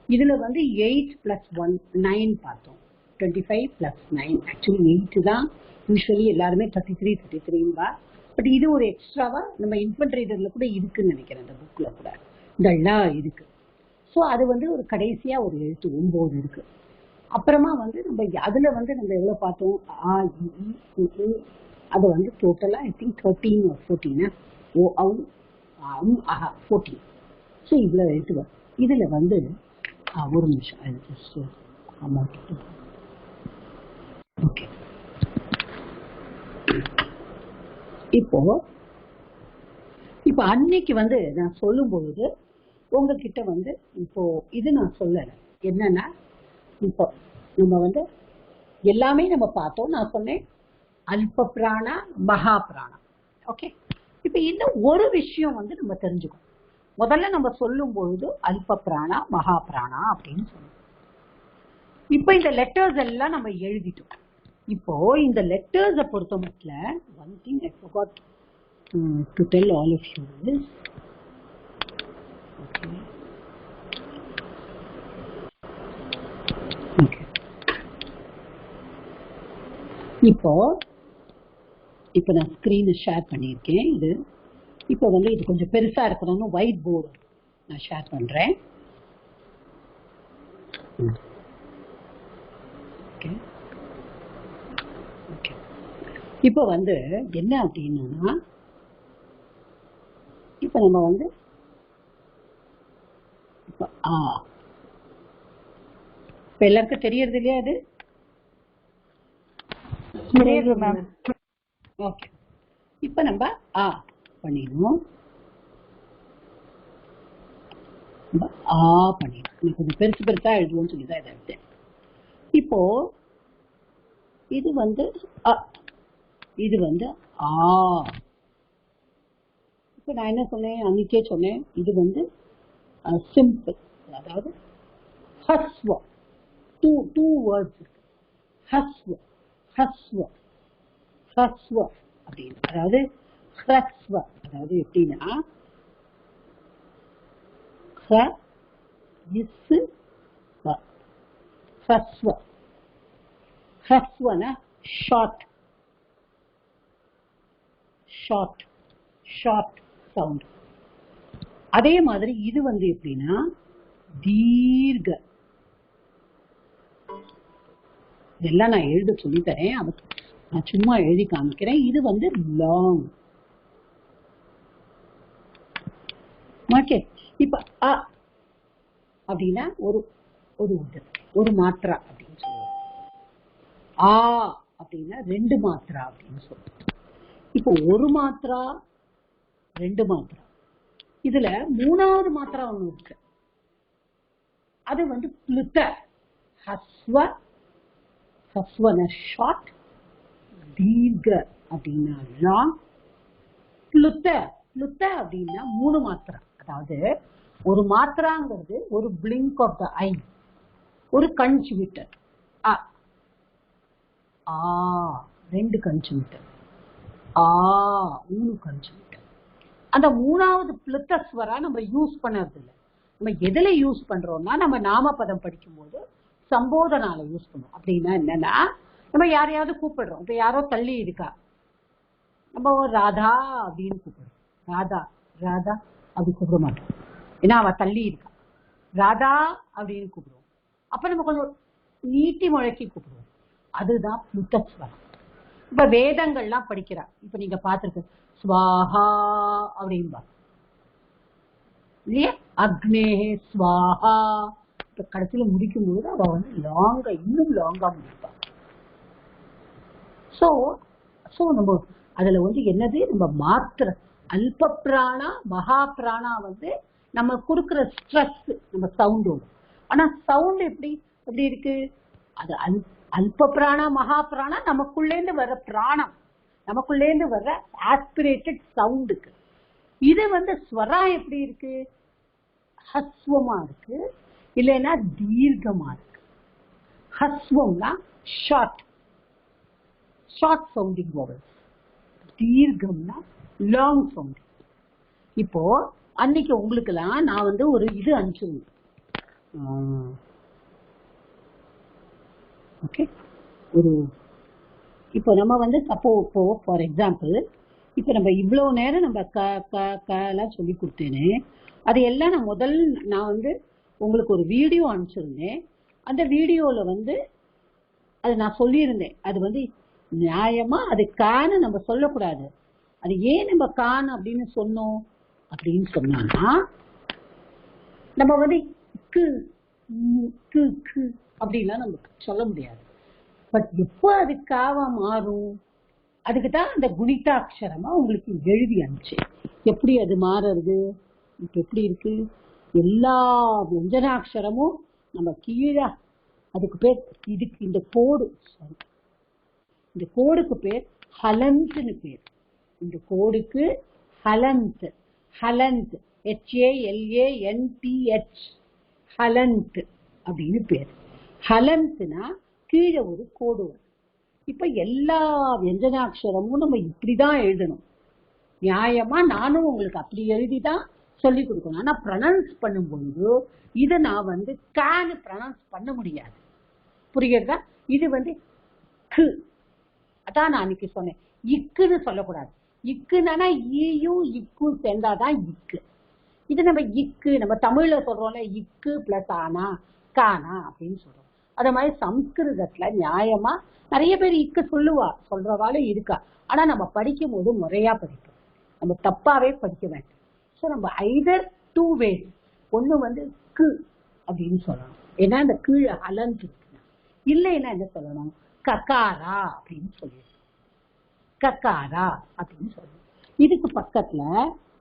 இதுல வந்து 8 + 1 9 பார்த்தோம். 25 + 9 ஆக்சுவலி 8 தான். யூஸ்வலி எல்லாருமே 33 பட் இது ஒரு எக்ஸ்ட்ராவா நம்ம இன்ஃபன்ட் ரீடர்ல கூட இருக்குன்னு நினைக்கிறேன். அந்த புக்ல கூட இதெல்லாம் இருக்கு. ஸோ அது வந்து ஒரு கடைசியா ஒரு எழுத்து 9 இருக்கு. அப்புறமா வந்து நம்ம அதுல வந்து நம்ம எவ்வளவு பார்த்தோம், அது வந்து டோட்டலா ஐ திங்க் 13 or 14 14. ஸோ இவ்வளவு எழுத்து வரும். இதுல வந்து ஒரு நிமிஷம் ஓகே. இப்போ அன்னைக்கு வந்து நான் சொல்லும் பொழுது உங்ககிட்ட வந்து இப்போ இது நான் சொல்லலை. என்னன்னா இப்போ நம்ம வந்து எல்லாமே நம்ம பார்த்தோம். நான் சொன்னேன் அல்ப பிராணா மகா பிராணா. ஓகே, இப்ப இன்னும் ஒரு விஷயம் வந்து நம்ம தெரிஞ்சுக்கணும். முதல்ல நம்ம சொல்லும் பொழுது அல்ப பிராணா மகா பிராணா அப்படின்னு சொன்னோம். இப்போ இந்த லெட்டர்ஸ் எல்லாம் நம்ம எழுதிட்டோம். இப்போ இந்த லெட்டர்ஸை பொறுத்த மட்டும் one thing I forgot to tell all of you is okay. இப்போ நான் ஸ்கிரீனை ஷேர் பண்ணியிருக்கேன். இது இப்போ வந்து இது கொஞ்சம் பெருசா இருக்கணும்னு ஒயிட் போர்டு நான் ஷேர் பண்றேன். Okay okay. இப்போ வந்து என்ன அப்படின்னா, இப்போ நம்ம வந்து இப்போ இப்ப எல்லாருக்கும் தெரியறது இல்லையா அது? தெரியுது மேம். ஓகே, இப்ப நம்ம ஆ பண்ணிடணும். ஆ பண்ணிடணும். கொஞ்சம் பெருசு பெருசா எழுதுவோம்னு சொல்லிதான் இதை எடுத்தேன். இப்போ இது வந்து அ, இது வந்து ஆ. இப்ப நான் என்ன சொன்னேன், அன்னைக்கே சொன்னேன், இது வந்து சிம்பிள், அதாவது ஹஸ்வ. டூ வேர்ட்ஸ் இருக்கு. ஹஸ்வ ஹஸ்வ ஹஸ்வ அப்படின்னு, அதாவது ஹ்ரஸ்வ, அதாவது எப்படின்னா ஹஸ்வ. ஹஸ்வனா ஷார்ட் ஷார்ட் ஷார்ட் சவுண்ட். அதே மாதிரி இது வந்து எப்படின்னா தீர்க்க. இதெல்லாம் நான் எழுத சொல்லி தரேன், நான் சும்மா எழுதி காமிக்கிறேன். இது வந்து லாங். ஓகே, இப்ப அ அப்படின்னா ஒரு ஒரு மாத்திரா அப்படின்னு சொல்லுவோம். ஆ அப்படின்னா 2 மாத்திரா அப்படின்னு சொல்லுவோம். இப்போ ஒரு மாத்திரா, 2 மாத்திரா, இதுல 3வது மாத்திரா ஒண்ணு இருக்கு. அது வந்து பிளுத்த. ஹஸ்வ, ஹஸ்வன ஷார்ட், தீர்க்க அப்படின்னா லாங், பிளுத்த பிளுத்த அப்படின்னா 3 மாத்திரா. அதாவது ஒரு மாத்திராங்கிறது ஒரு பிளிங்க் ஆஃப் த ஐ, ஒரு கன்ஜுகேட்டர். அ ஆ 2 கன்ஜுகேட்டர், ஆ 3 கன்ஜுகேட்டர். அந்த 3வது பிளுத்தஸ்வரா நம்ம யூஸ் பண்ணறது இல்லை. நம்ம எதுல யூஸ் பண்றோம்னா, நம்ம நாமபதம் படிக்கும்போது சம்போதனால யூஸ் பண்ணுவோம். அப்படின்னா என்னன்னா, நம்ம யாரையாவது கூப்பிடுறோம். இப்ப யாரோ தள்ளி இருக்கா, நம்ம ராதா அப்படின்னு கூப்பிடுறோம். ராதா ராதா அப்படி கூப்பிட மாட்டோம், ஏன்னா அவ தள்ளி இருக்கா. ராதா அப்படின்னு கூப்பிடுவோம். அப்ப நம்ம கொஞ்சம் நீட்டி முழக்கி கூப்பிடுவோம். அதுதான் பிளுத்தஸ்வரம். இப்ப வேதங்கள்லாம் படிக்கிறா, இப்ப நீங்க பாத்துருக்க ஸ்வாஹா அப்படின்பா இல்லையா, அக்னே ஸ்வாஹா. இப்ப கடைசியில முடிக்கும் போது அவ வந்து லாங்கா, இன்னும் லாங்கா முடிப்பா. சோ நம்ம அதுல வந்து என்னது, நம்ம மாத்திர அல்ப பிராணா மகா பிராணா வந்து நம்ம கொடுக்குற ஸ்ட்ரெஸ் நம்ம சவுண்டோட. ஆனா சவுண்ட் எப்படி எப்படி இருக்கு, அது அல்ப பிராணா மகா பிராணா நமக்குள்ளேந்து வர்ற பிராணம், நமக்குள்ளேந்து வர்ற ஆஸ்பிரேட்டட் சவுண்டுக்கு. இது வந்து ஸ்வரா எப்படி இருக்கு, ஹஸ்வமா இருக்கு, இல்லைன்னா தீர்க்கமா இருக்கு. ஹஸ்வம்னா ஷார்ட் ஷார்ட் சவுண்டிங் வவல்ஸ், தீர்க்கம்னா லாங் சவுண்டிங். இப்போ அன்னைக்கு உங்களுக்குலாம் நான் வந்து ஒரு இது அனுப்பிச்சிருந்தேன். ஓகே, ஒரு இப்போ நம்ம வந்து அப்போ ஃபார் எக்ஸாம்பிள், இப்போ நம்ம இவ்வளவு நேரம் நம்ம க க கலாம் சொல்லி கொடுத்தேனே, அது எல்லாம் நான் வந்து உங்களுக்கு ஒரு வீடியோ அனுப்பிச்சிருந்தேன். அந்த வீடியோல வந்து அது நான் சொல்லியிருந்தேன், அது வந்து நியாயமா அது கான்னு நம்ம சொல்லக்கூடாது. அது ஏன் நம்ம கான் அப்படின்னு சொன்னோம் அப்படின்னு சொன்னா, நம்ம வந்து அப்படின்லாம் நமக்கு சொல்ல முடியாது. பட் எப்போ அது காவா மாறும், அதுக்குதான் அந்த குணிதாட்சரமா உங்களுக்கு எழுதி அனுப்பிச்சு. எப்படி அது மாறுறது, இப்ப எப்படி இருக்கு, எல்லா வியஞ்சனாட்சரமும் நம்ம கீழே, அதுக்கு பேர், இதுக்கு இந்த கோடு, இந்த கோடுக்கு பேர் ஹலந்த்னு பேர். இந்த கோடுக்கு ஹலந்த், ஹலந்த் HALANTH, ஹலந்த் அப்படின்னு பேர். ஹலந்த்னா கீழே ஒரு கோடு வரும். இப்ப எல்லா வியஞ்சனாட்சரமும் நம்ம இப்படிதான் எழுதணும். நியாயமா நானும் உங்களுக்கு அப்படி எழுதிதான் சொல்லி கொடுக்கணும். ஆனா ப்ரொனவுன்ஸ் பண்ணும்போது இதை நான் வந்து கான்னு ப்ரொனவுன்ஸ் பண்ண முடியாது. புரியுறதா? இது வந்து கு, அதான் நான் அன்னைக்கு சொன்னேன், இக்குன்னு சொல்லக்கூடாது. இக்குன்னா ஈயும் இக்கும் சேர்ந்தாதான் இக்கு. இது நம்ம இக்கு, நம்ம தமிழ்ல சொல்றோம்ல, இக்கு பிளஸ் ஆனா கானா அப்படின்னு சொல்றோம். அத மாதிரி சம்ஸ்கிருதத்துல நியாயமா நிறைய பேர் இக்கு சொல்றவாலும் இருக்கா. ஆனா நம்ம படிக்கும் போது முறையா படிப்போம், நம்ம தப்பாவே படிக்க வேண்டாம். ஸோ நம்ம ஐதர் 2 ways, ஒண்ணு வந்து கு அப்படின்னு சொல்லணும், ஏன்னா அந்த கீழே அலந்து இல்லைன்னா என்ன சொல்லணும், ககாரா அப்படின்னு சொல்லிடுறோம். ககாரா அப்படின்னு சொல்லணும். இதுக்கு பக்கத்துல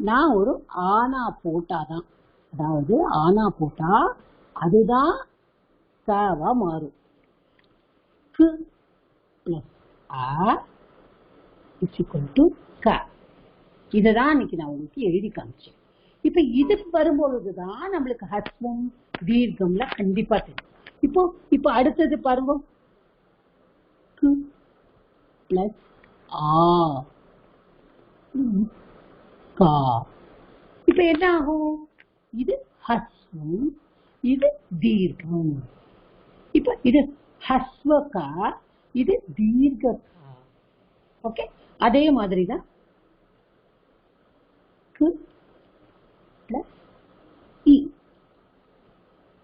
நான் ஒரு ஆனா போட்டாதான், அதாவது ஆனா போட்டா அதுதான் கவா மாறும். கு பிளஸ் ஆ இஸ் ஈக்குவல் டு க. இதுதான் இன்னைக்கு நான் உங்களுக்கு எழுதி காமிச்சேன். இப்ப இது வரும்பொழுதுதான் நம்மளுக்கு ஹஸ்வம் தீர்க்கம்ல கண்டிப்பா தெரியும். இப்போ அடுத்தது பாருங்க, கு பிளஸ் ஆ கா. இப்ப என்ன ஆகும், இது ஹஸ்வம், இது தீர்க்கம். இப்ப இது ஹஸ்வகா, இது தீர்க்ககா. ஓகே, அதே மாதிரிதான் கு பிளஸ் இ.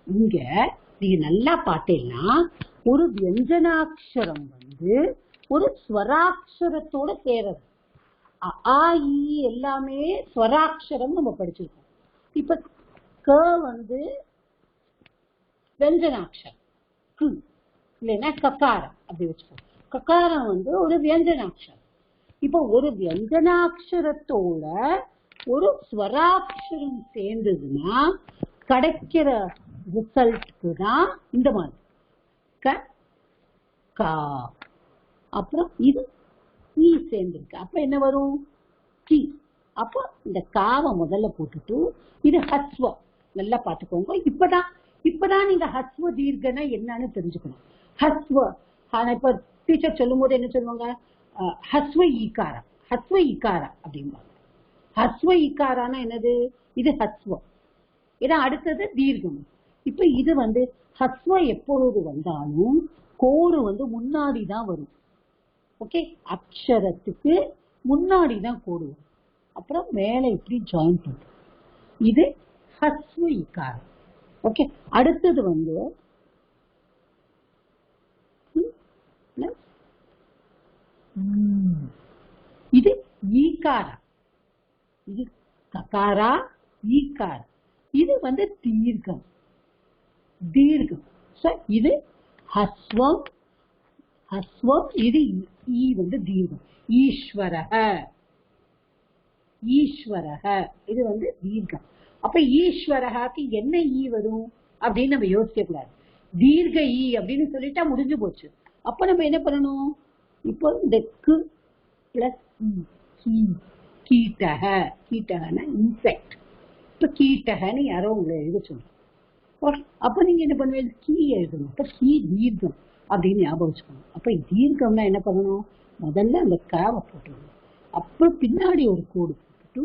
இங்க நீங்க நல்லா பார்த்தீங்கன்னா ஒரு வியஞ்சனாட்சரம் ஒரு ஸ்வராட்சரத்தோட சேருது. ஆ இ எல்லாமே ஸ்வராட்சரம் நம்ம படிச்சிருக்கோம். இப்ப க வியஞ்சனாட்சரம், கு இல்லைன்னா ககாரம் அப்படி வச்சுக்கோ. ககாரம் ஒரு வியஞ்சனாட்சரம். இப்ப ஒரு வியஞ்சனாட்சரத்தோட ஒரு ஸ்வராட்சரம் சேர்ந்ததுன்னா கிடைக்கிற ரிசல்ட்க்கு தான் இந்த மாதிரி க கா. அப்புறம் இது ஈ சேர்ந்திருக்கு, அப்ப என்ன வரும், கி. அப்போ இந்த காவை முதல்ல போட்டுட்டு இது ஹஸ்வம் நல்லா பார்த்துக்கோங்க. இப்பதான் நீங்க ஹஸ்வ தீர்க்கனா என்னன்னு தெரிஞ்சுக்கணும். ஹஸ்வ இப்ப டீச்சர் சொல்லும் போது என்ன சொல்லுவாங்க, ஹஸ்வ ஈகாரா, ஹஸ்வ ஈகாரா அப்படிம்பாங்க. ஹஸ்வ ஈகாரானா என்னது, இது ஹஸ்வம், இதான் அடுத்தது தீர்க்கம். இப்ப இது ஹஸ்வ எப்பொழுது வந்தாலும் கோடு முன்னாடிதான் வரும். ஓகே, அக்ஷரத்துக்கு முன்னாடிதான் கோடு வரும். அப்புறம் மேல இப்படி ஜாயின் பண்ணும். இது ஹஸ்வ ஈகாரம். ஓகே, அடுத்தது இது ஈகாரா, இது ககாரா ஈகாரா. இது தீர்க்கம், தீர்க்கம். இது ஹஸ்வம், ஹஸ்வம். இது ஈ தீர்க்கம். ஈஸ்வரஹ, ஈஸ்வரஹ இது தீர்க்கம். அப்ப ஈஸ்வரஹாக்கு என்ன ஈ வரும் அப்படின்னு நம்ம யோசிக்க கூடாது. தீர்க்க ஈ அப்படின்னு சொல்லிட்டா முடிஞ்சு போச்சு. அப்ப நம்ம என்ன பண்ணணும், இப்போ இந்த கு பிளஸ் கீட்டக, கீட்டகன்னா இன்செக்ட். இப்ப கீட்டகன்னு யாரோ உங்களை எழுத சொல்றோம். அப்ப நீங்க என்ன பண்ணுவீங்க, கீ எழுதணும். அப்ப கீ தீர்க்கம் அப்படின்னு ஞாபகம் வச்சுக்கணும். அப்ப தீர்க்கம்னா என்ன பண்ணணும், முதல்ல அந்த காவை போட்டுருணும், அப்புறம் பின்னாடி ஒரு கோடு போட்டுட்டு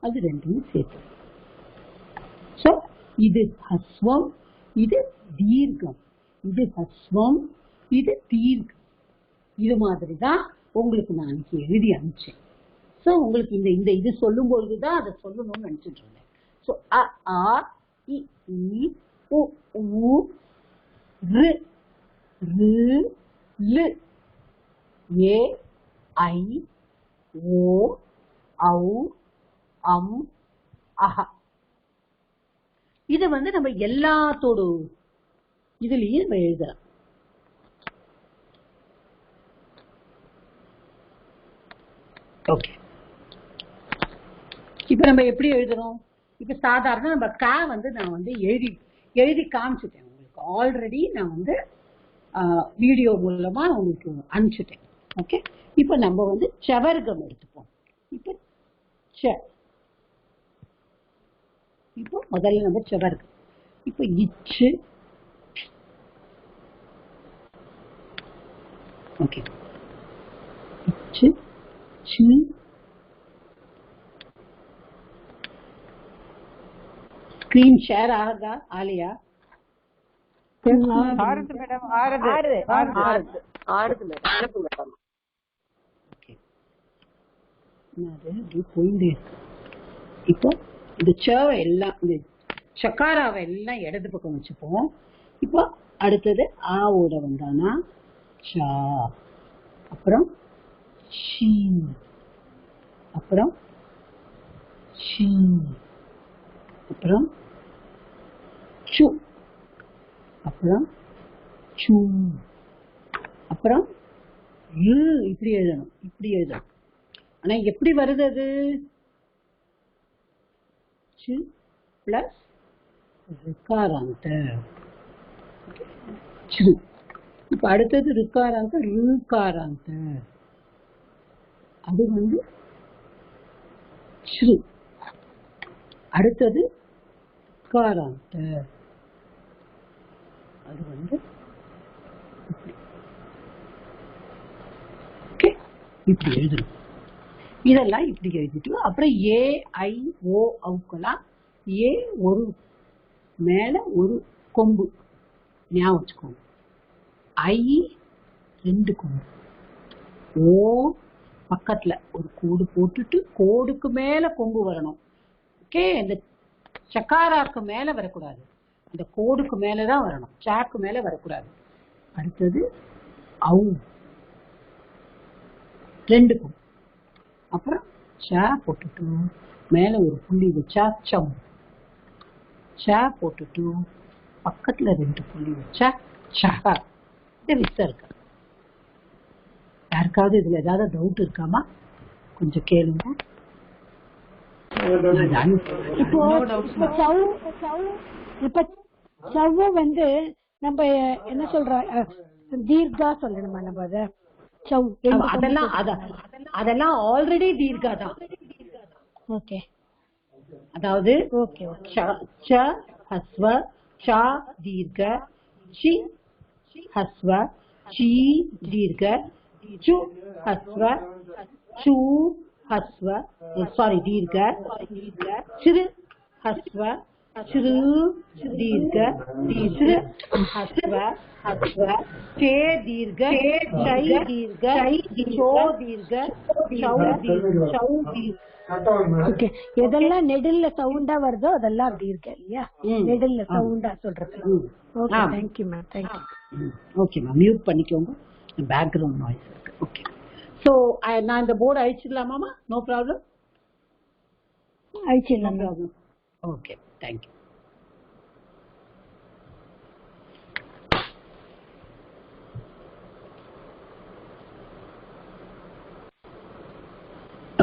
அது ரெண்டையும் சேர்த்து. சோ இது ஹஸ்வம், இது தீர்க்கம், இது ஹஸ்வம், இது தீர்க்கம். இது மாதிரிதான் உங்களுக்கு நான் எழுதி அனுப்பிச்சேன். சோ உங்களுக்கு இந்த இது சொல்லும் பொழுதுதான் அதை சொல்லணும்னு நினைச்சிட்டு இருந்தேன். சோ அ ஆ இ ஈ உ ஊ ரு ரு லு ஏ ஐ ஓ ஔ அம் அஹ. இது நம்ம எல்லாத்தோட இதுலயும் நம்ம எழுதலாம். ஓகே, இப்ப நம்ம எப்படி எழுதுறோம், இப்ப சாதாரண நம்ம கா நான் எழுதி காமிச்சிட்டேன் உங்களுக்கு. ஆல்ரெடி நான் வீடியோ மூலமா உங்களுக்கு அனுப்பிச்சிட்டேன். ஓகே, இப்ப நம்ம சவர்க்கம் எடுத்துப்போம். இப்ப இப்போ முதல்ல நம்ம சவர்க்கம். இப்ப இச்சு, ஓகே, இச்சு சி ஸ்கிரீன் ஷேர் ஆகுதா ஆலியா? ஆறுது மேடம், ஆறுது மேடம். போயிட்டே இருக்கு. இப்போ இந்த சேவை எல்லாம், இந்த சக்காராவை எல்லாம் இடது பக்கம் வச்சுப்போம். இப்போ அடுத்தது ஆவோட வந்தானா சா, அப்புறம் ஷீ, அப்புறம் ஷீ, அப்புறம் சு, அப்புறம் சு, அப்புறம் இப்படி எழுதணும், இப்படி எழுதணும். ஆனா எப்படி வருது அது? சு பிளஸ் ருக்காராந்த. இப்ப அடுத்தது ருக்காராந்த, ருக்காராந்த. அது வந்து ஸ்ரு. அடுத்தது ருக்காராந்த. அது வந்து இப்படி எழுதணும். இதெல்லாம் இப்படி எழுதிட்டு அப்புறம் ஏ ஐ ஓ அவுக்கெல்லாம் ஏ ஒரு மேல ஒரு கொம்பு ஞாபகம் வச்சுக்கோங்க. ஐ 2 கொம்பு, ஓ பக்கத்துல ஒரு கோடு போட்டுட்டு கோடுக்கு மேல கொம்பு வரணும். ஓகே, இந்த சக்காராக்கு மேல வரக்கூடாது, இந்த கோடுக்கு மேலதான் வரணும், சாக்கு மேல வரக்கூடாது. அடுத்தது அவு 2 கொம்பு, அப்புறம் சா போட்டுட்டு மேல ஒரு புள்ளி வச்சா சம், சா போட்டுட்டு பக்கத்துல 2 புள்ளி வச்சா சகா. இது மிஸ் இருக்கு. யாருக்காவது இதுல ஏதாவது டவுட் இருக்காமா? கொஞ்சம் கேளுங்க. இப்ப சவ்வு வந்து நம்ம என்ன சொல்ற தீர்க்கா சொல்லணுமா? நம்ம அத அதெல்லாம் ஆல்ரெடி தீர்க்கா தான். ஓகே, அதாவது ச ஹஸ்வ, சா தீர்க்க, சி ஹஸ்வ, சி தீர்க்க, சு ஹஸ்வ, சு ஹஸ்வ, சாரி தீர்க்க, சிறு ஹஸ்வ, சிறு தீர்க்க, சிறு ஹஸ்வ, ஹஸ்வ, சே தீர்க்க, சை தீர்க்க, சோ தீர்க்க, சௌ தீர்க்க, சௌ தீர்க்க. ஓகே, எதெல்லாம் நெடில்ல சவுண்டா வருதோ அதெல்லாம் அப்படி இருக்கு இல்லையா? நெடில்ல சவுண்டா சொல்றது. Okay, thank you ma'am, thank you. Okay ma'am, mute பண்ணிக்கோங்க, பேக்ரவுண்ட் நாய்ஸ் இருக்கு. ஓகே, சோ நான் இந்த போர்டு அழிச்சிடலாமாமா? நோ ப்ராப்ளம், அழிச்சிடலாம். Okay, thank you.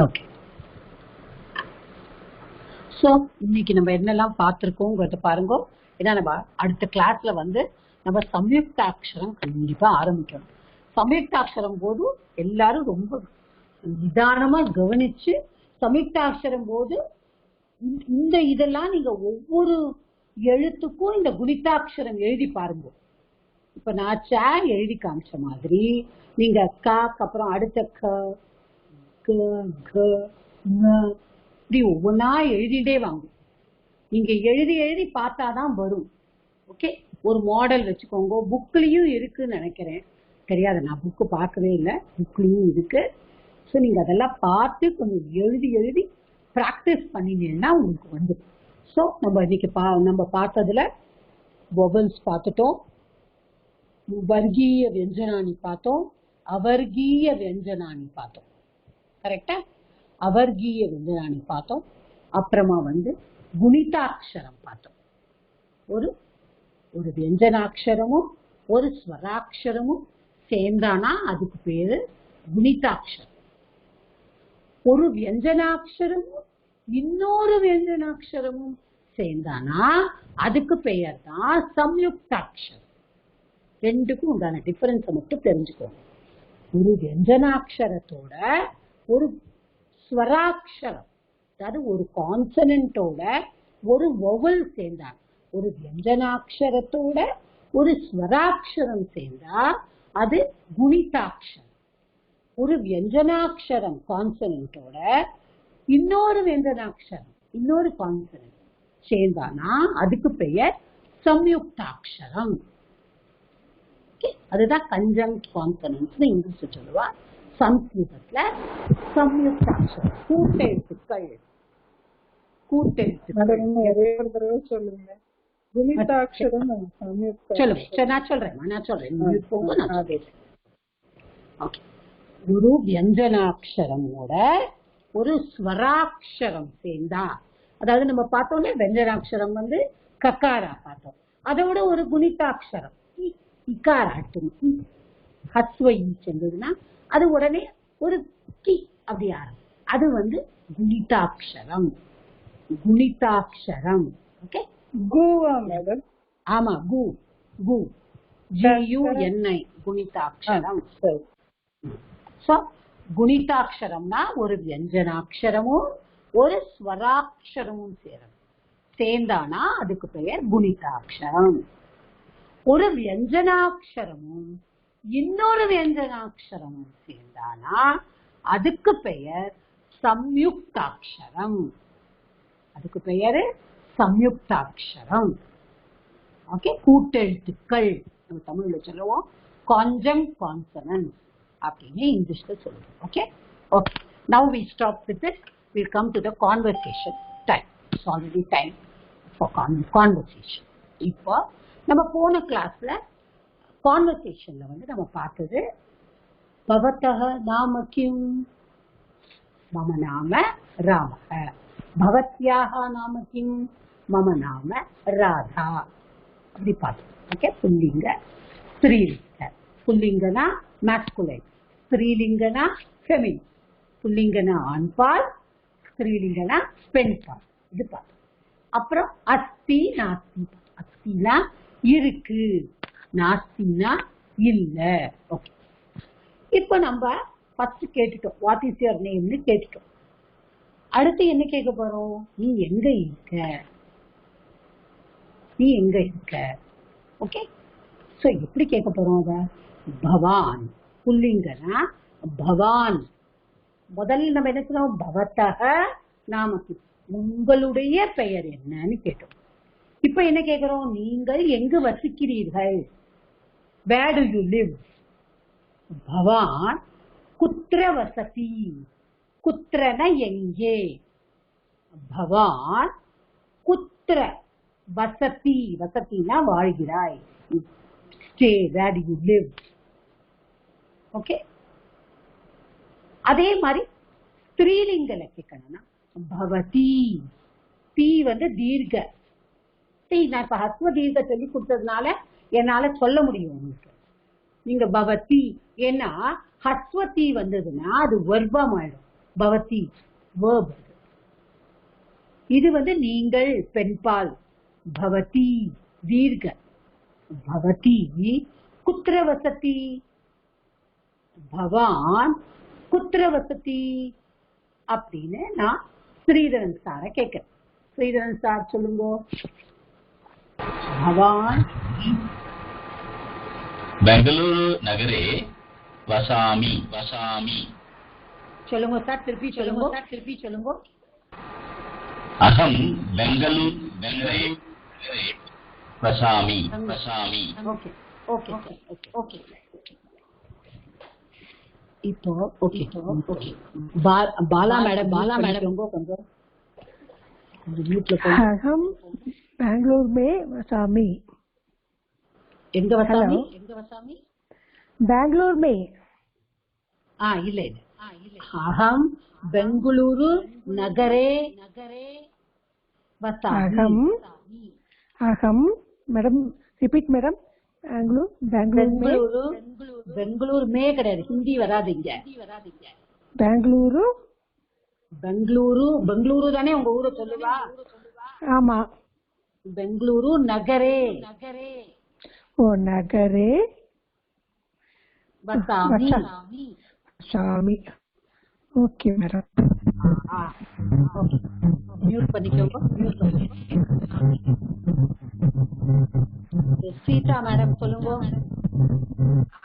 Okay, so இன்னைக்கு நம்ம என்னெல்லாம் பார்த்துருக்கோங்கிறத பாருங்க. ஏன்னா நம்ம அடுத்த கிளாஸ்ல வந்து நம்ம சம்யுக்தாட்சரம் கண்டிப்பா ஆரம்பிக்கணும். சம்யுக்தாட்சரம் போது எல்லாரும் ரொம்ப நிதானமா கவனிச்சு, சம்யுக்தாட்சரம் போது இந்த இதெல்லாம் நீங்க ஒவ்வொரு எழுத்துக்கும் இந்த குணித்தாட்சரம் எழுதி பாருங்க. இப்ப நான் ச எழுதி காமிச்ச மாதிரி நீங்க காக்கு அப்புறம் அடுத்த க, இப்படி ஒவ்வொன்னா எழுதிட்டே வாங்க. நீங்க எழுதி எழுதி பார்த்தாதான் வரும். ஓகே, ஒரு மாடல் வச்சுக்கோங்க. புக்லயும் இருக்குன்னு நினைக்கிறேன், தெரியாது, நான் புக்கு பார்க்கவே இல்லை, புக்லயும் இருக்கு. ஸோ நீங்க அதெல்லாம் பார்த்து கொஞ்சம் எழுதி எழுதி ப்ராக்டிஸ் பண்ணினீங்கன்னா உங்களுக்கு வந்து. ஸோ நம்ம இன்னைக்கு நம்ம பார்த்ததுல வொவல்ஸ் பார்த்துட்டோம், வர்க்கீய வியஞ்சனானி பார்த்தோம், அவர்கீய வியஞ்சனானி பார்த்தோம். கரெக்டா? அவர்கீய வியஞ்சனானி பார்த்தோம். அப்புறமா வந்து குணிதாட்சரம் பார்த்தோம். ஒரு ஒரு வியஞ்சனாட்சரமும் ஒரு ஸ்வராட்சரமும் சேர்ந்தானா அதுக்கு பேரு குணிதாட்சரம். ஒரு வியஞ்சனாட்சரமும் இன்னொரு வியஞ்சனாட்சரமும் சேர்ந்தானா அதுக்கு பெயர் தான் சம்யுக்தாட்சரம். ரெண்டுக்கும் உண்டான டிஃபரன்ஸை மட்டும் தெரிஞ்சுக்கோங்க. ஒரு வியஞ்சனாட்சரத்தோட ஒரு ஸ்வராட்சரம், அதாவது ஒரு கான்சனன்ட்டோட ஒரு வொவல் சேர்ந்தாங்க, ஒரு வியஞ்சனாட்சரத்தோட ஒரு ஸ்வராட்சரம் சேர்ந்தா அது குணிதாட்சரம். ஒரு வியஞ்சனாட்சரம் கான்சனன்ட்டோட இன்னொரு வியஞ்சனாட்சரம் இன்னொரு கான்சனன்ட் சேர்ந்தானா அதுக்கு பெயர் சம்யுக்தாட்சரம். அதுதான் கன்ஜங்க்ட் கான்சனன்ட்ஸ் இங்கிலீஷ்ல சொல்லுவா. சம்ஸ்கிருதத்துல சம்யுக்தாட்சரம், கூட்டெழுத்துக்கள். சொல்லுங்க, குணிதாட்சரம் சொல்லுங்க. நான் சொல்றேன். ஒரு வியஞ்சனாட்சரமோட ஒரு ஸ்வராட்சரம் சேர்ந்தா, அதாவது நம்ம பார்த்தோம்ல வியஞ்சனாட்சரம் வந்து கக்காரா பார்த்தோம், அதோட ஒரு குணிதாட்சரம் இக்கார அடுத்து ஹஸ்வை சென்றதுன்னா அது உடனே ஒரு கி அப்படி ஆரம்பம். அது வந்து குணிதாட்சரம். குணிதாட்சரம். Okay, கூவா madam? ஆமா, கு கு GUNI குணிதாட்சரம். சோ குணிதாட்சரம்னா ஒரு வியஞ்சனாட்சரமும் ஒரு ஸ்வராட்சரமும் சேர்ந்தானா அதுக்கு பெயர் குணிதாட்சரம். ஒரு வியஞ்சனாட்சரமும் இன்னொரு வியஞ்சனாட்சரமும் சேர்ந்தானா அதுக்கு பெயர் சம்யுக்தாட்சரம். அதுக்கு பெயரு சம்யுக்தாட்சரம். ஓகே, கூட்டெழுத்துக்கள் நம்ம தமிழ்ல சொல்லுவோம் கான்ஜங்க்ட் கான்சனன்ட்ஸ் அப்படின்னு இங்கிலீஷ்ல சொல்லுவோம். Okay okay, now we stop with this. We'll come to the conversation time. It's already time for conversation. இப்போ நம்ம போன கிளாஸ்ல கான்வர்சேஷன்ல வந்து நம்ம பார்த்தது பவத்தஹ நாம கிம், மம நாம ராமஹ. பவத்யாஹ நாம கிம், மம நாம ராதா. அப்படி பார்த்தோம். ஓகே, புல்லிங்க ஸ்திரீலிங்க. புல்லிங்கனா மேஸ்குலைன், ஸ்திரீலிங்கனா ஃபெமினின். புல்லிங்கனா ஆண்பால், ஸ்திரீலிங்கனா பெண்பால். இது பார்த்தோம். அப்புறம் அஸ்தி நாஸ்தி. அஸ்தினா இருக்கு, நாஸ்தினா இல்ல. ஓகே, இப்போ நம்ம ஃபர்ஸ்ட் கேட்டுட்டோம் வாட் இஸ் யுவர் நேம்னு கேட்டுட்டோம். அடுத்து என்ன கேட்க போறோம்? நீ எங்க இருக்க, நீ எங்க இருக்க. ஓகே, சோ எப்படி கேட்க போறோம்? அத பவான். புல்லிங்கனா பவான். முதல்ல நம்ம என்ன சொன்னோம்? பவத்தக நாமக்கு, உங்களுடைய பெயர் என்னன்னு கேட்டோம். இப்ப என்ன கேட்கிறோம்? நீங்கள் எங்கு வசிக்கிறீர்கள்? Where do you live? பவான் குத்ர வசதி. குத்ரன எங்கே. பவான் குத்ர வசதி. வசதினா வாழ்கிறாய். Stay, where do you live? Okay, அதே மாதிரி ஸ்திரீலிங்கல கேட்கணும்னா பவதி. தீ வந்து தீர்க்க. நான் இப்ப ஹஸ்வ தீர்க்க சொல்லி கொடுத்ததுனால என்னால சொல்ல முடியும் உங்களுக்கு. நீங்க பவதி, ஏன்னா ஹஸ்வதி வந்ததுன்னா அது வர்பம் ஆயிடும். பவதி verb. இது வந்து நீங்கள் பெண்பால். பவதி தீர்க்க. பவதி குத்ர வசதி. பவான் குத்ர வசதி அப்படின்னு நான் ஸ்ரீதரன் சார கேட்கிறேன். ஸ்ரீதரன் சார் சொல்லுங்க. भवान बेंगलुरु नगरे वसामि. वसामि चलूंगा सर, திருப்பி சொல்லுங்க. திருப்பி சொல்லுங்க. अहम बेंगलुरु नगरे वसामि. वसामि. Okay okay okay okay. இப்போ okay okay. Bala madam, Bala madam கொஞ்சம் மியூட்ல. हम बेंगलुरु में वसामी. எங்க வசாமி? எங்க வசாமி? बेंगलुरु में. இல்ல இல்ல. அஹம் பெங்களூரு நகரே வசாமி. अहम madam repeat madam. Bengaluru Bengaluru மே கிடையாது, ஹிந்தி வராதுங்க. பெங்களூரு. பெங்களூரு பெங்களூரு தானே உங்க ஊரை சொல்லுவா? ஆமா. பெங்களூரு நகரே. ஓ நகரே வசாமி. வசாமி. Okay madam. மியூட் பண்ணிக்கோங்க. மியூட் பண்ணிக்கோங்க. சீதா மேடம் சொல்லுங்க.